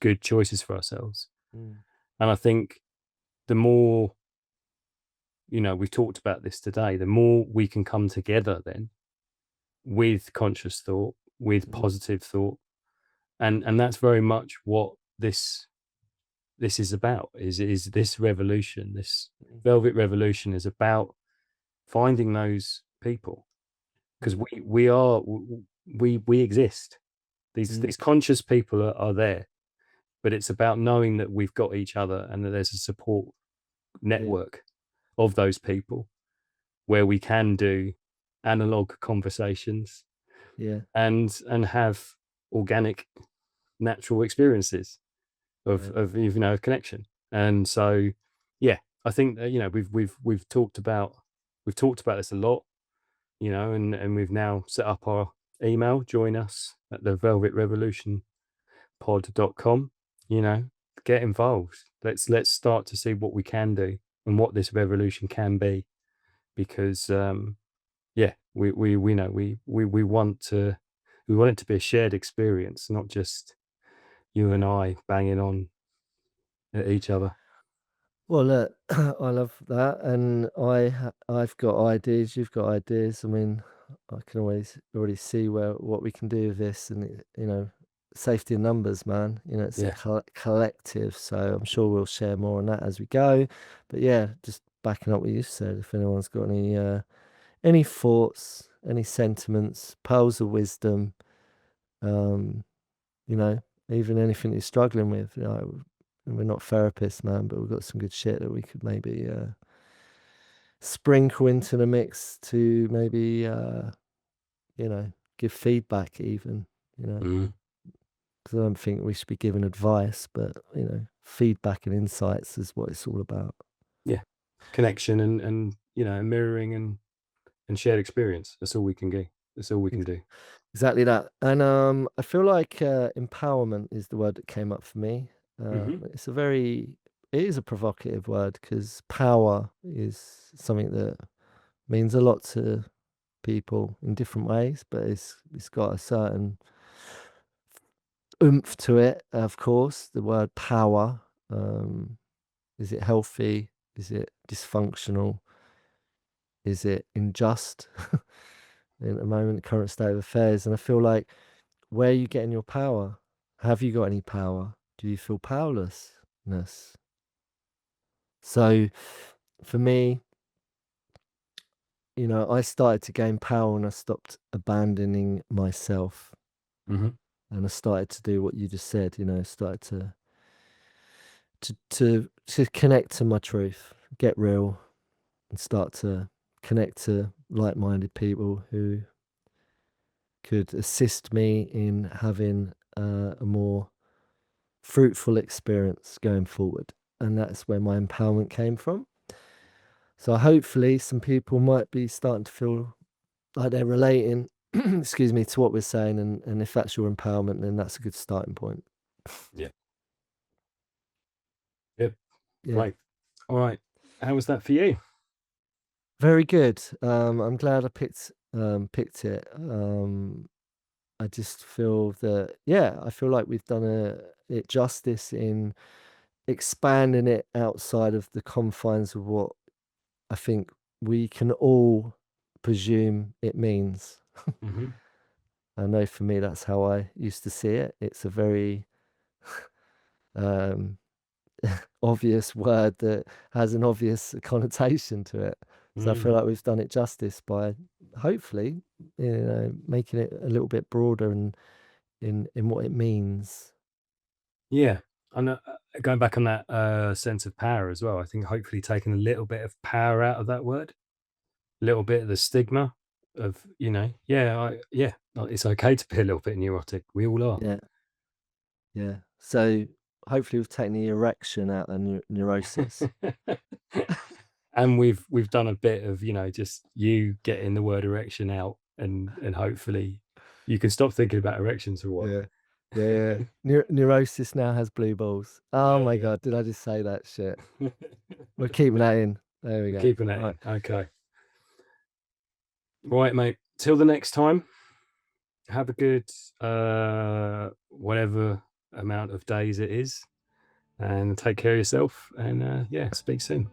good choices for ourselves. Mm, And I think the more, we've talked about this today, the more we can come together then with conscious thought, with mm, positive thought. And that's very much what this is about, is this revolution, this mm, velvet revolution is about finding those people, because mm, we exist. mm. These conscious people are there, but it's about knowing that we've got each other and that there's a support Yeah, network of those people where we can do analog conversations yeah, and have organic natural experiences yeah. of connection. And so yeah, I think that, we've talked about this a lot, and we've now set up our email. Join us at the velvet revolution pod.com. you know get involved. Let's start to see what we can do and what this revolution can be, because yeah, we know we want it to be a shared experience, not just you and I banging on at each other. Well, look, I love that, and I've got ideas. You've got ideas. I mean, I can always already see what we can do with this, and safety in numbers, man. It's a Yeah. collective, so I'm sure we'll share more on that as we go. But yeah, just backing up what you said. If anyone's got any thoughts, any sentiments, pearls of wisdom, um, you know, even anything you're struggling with, we're not therapists, man, but we've got some good shit that we could maybe sprinkle into the mix to maybe, give feedback even, you know, Mhm. because I don't think we should be giving advice, but, feedback and insights is what it's all about. Yeah. Connection and mirroring and shared experience. That's all we can do. That's all we can Ex- do. Exactly that. And I feel like empowerment is the word that came up for me. Hmm. It is a provocative word because power is something that means a lot to people in different ways, but it's got a certain oomph to it. Of course, the word power. Um, is it healthy? Is it dysfunctional? Is it unjust? In the moment, current state of affairs, and I feel like where are you getting your power? Have you got any power? Do you feel powerlessness? So, for me, I started to gain power when I stopped abandoning myself. Hmm. And I started to do what you just said, started to connect to my truth, get real, and start to connect to like-minded people who could assist me in having a more fruitful experience going forward. And that's where my empowerment came from. So hopefully some people might be starting to feel like they're relating, excuse me, to what we're saying. And if that's your empowerment, then that's a good starting point. Yeah. Yep. Yeah. Great. All right. How was that for you? Very good. I'm glad I picked it. I just feel that, yeah, I feel like we've done it justice in expanding it outside of the confines of what I think we can all presume it means. Hmm. I know for me, that's how I used to see it. It's a very um, obvious word that has an obvious connotation to it. So I feel Hmm. like we've done it justice by hopefully, making it a little bit broader and in what it means. Yeah. And going back on that sense of power as well, I think hopefully taking a little bit of power out of that word, a little bit of the stigma of, like, it's okay to be a little bit neurotic. We all are. Yeah, yeah. So, hopefully we've taken the erection out of neurosis. And we've done a bit of, just you getting the word erection out, and hopefully you can stop thinking about erections for a while. Yeah. Yeah, yeah. Neurosis now has blue balls. Oh There my we go. god, did I just say that shit? We're keeping that in. There we We're go. keeping that Right. in. Okay. Right, mate. Till the next time, have a good whatever amount of days it is, and take care of yourself, and yeah, speak soon.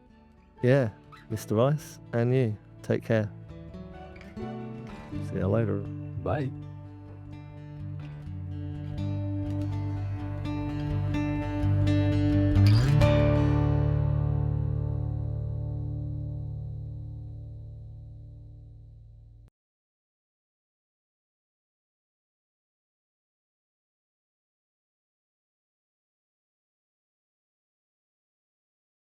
Yeah, Mr. Rice, and you. Take care. See you later. Bye.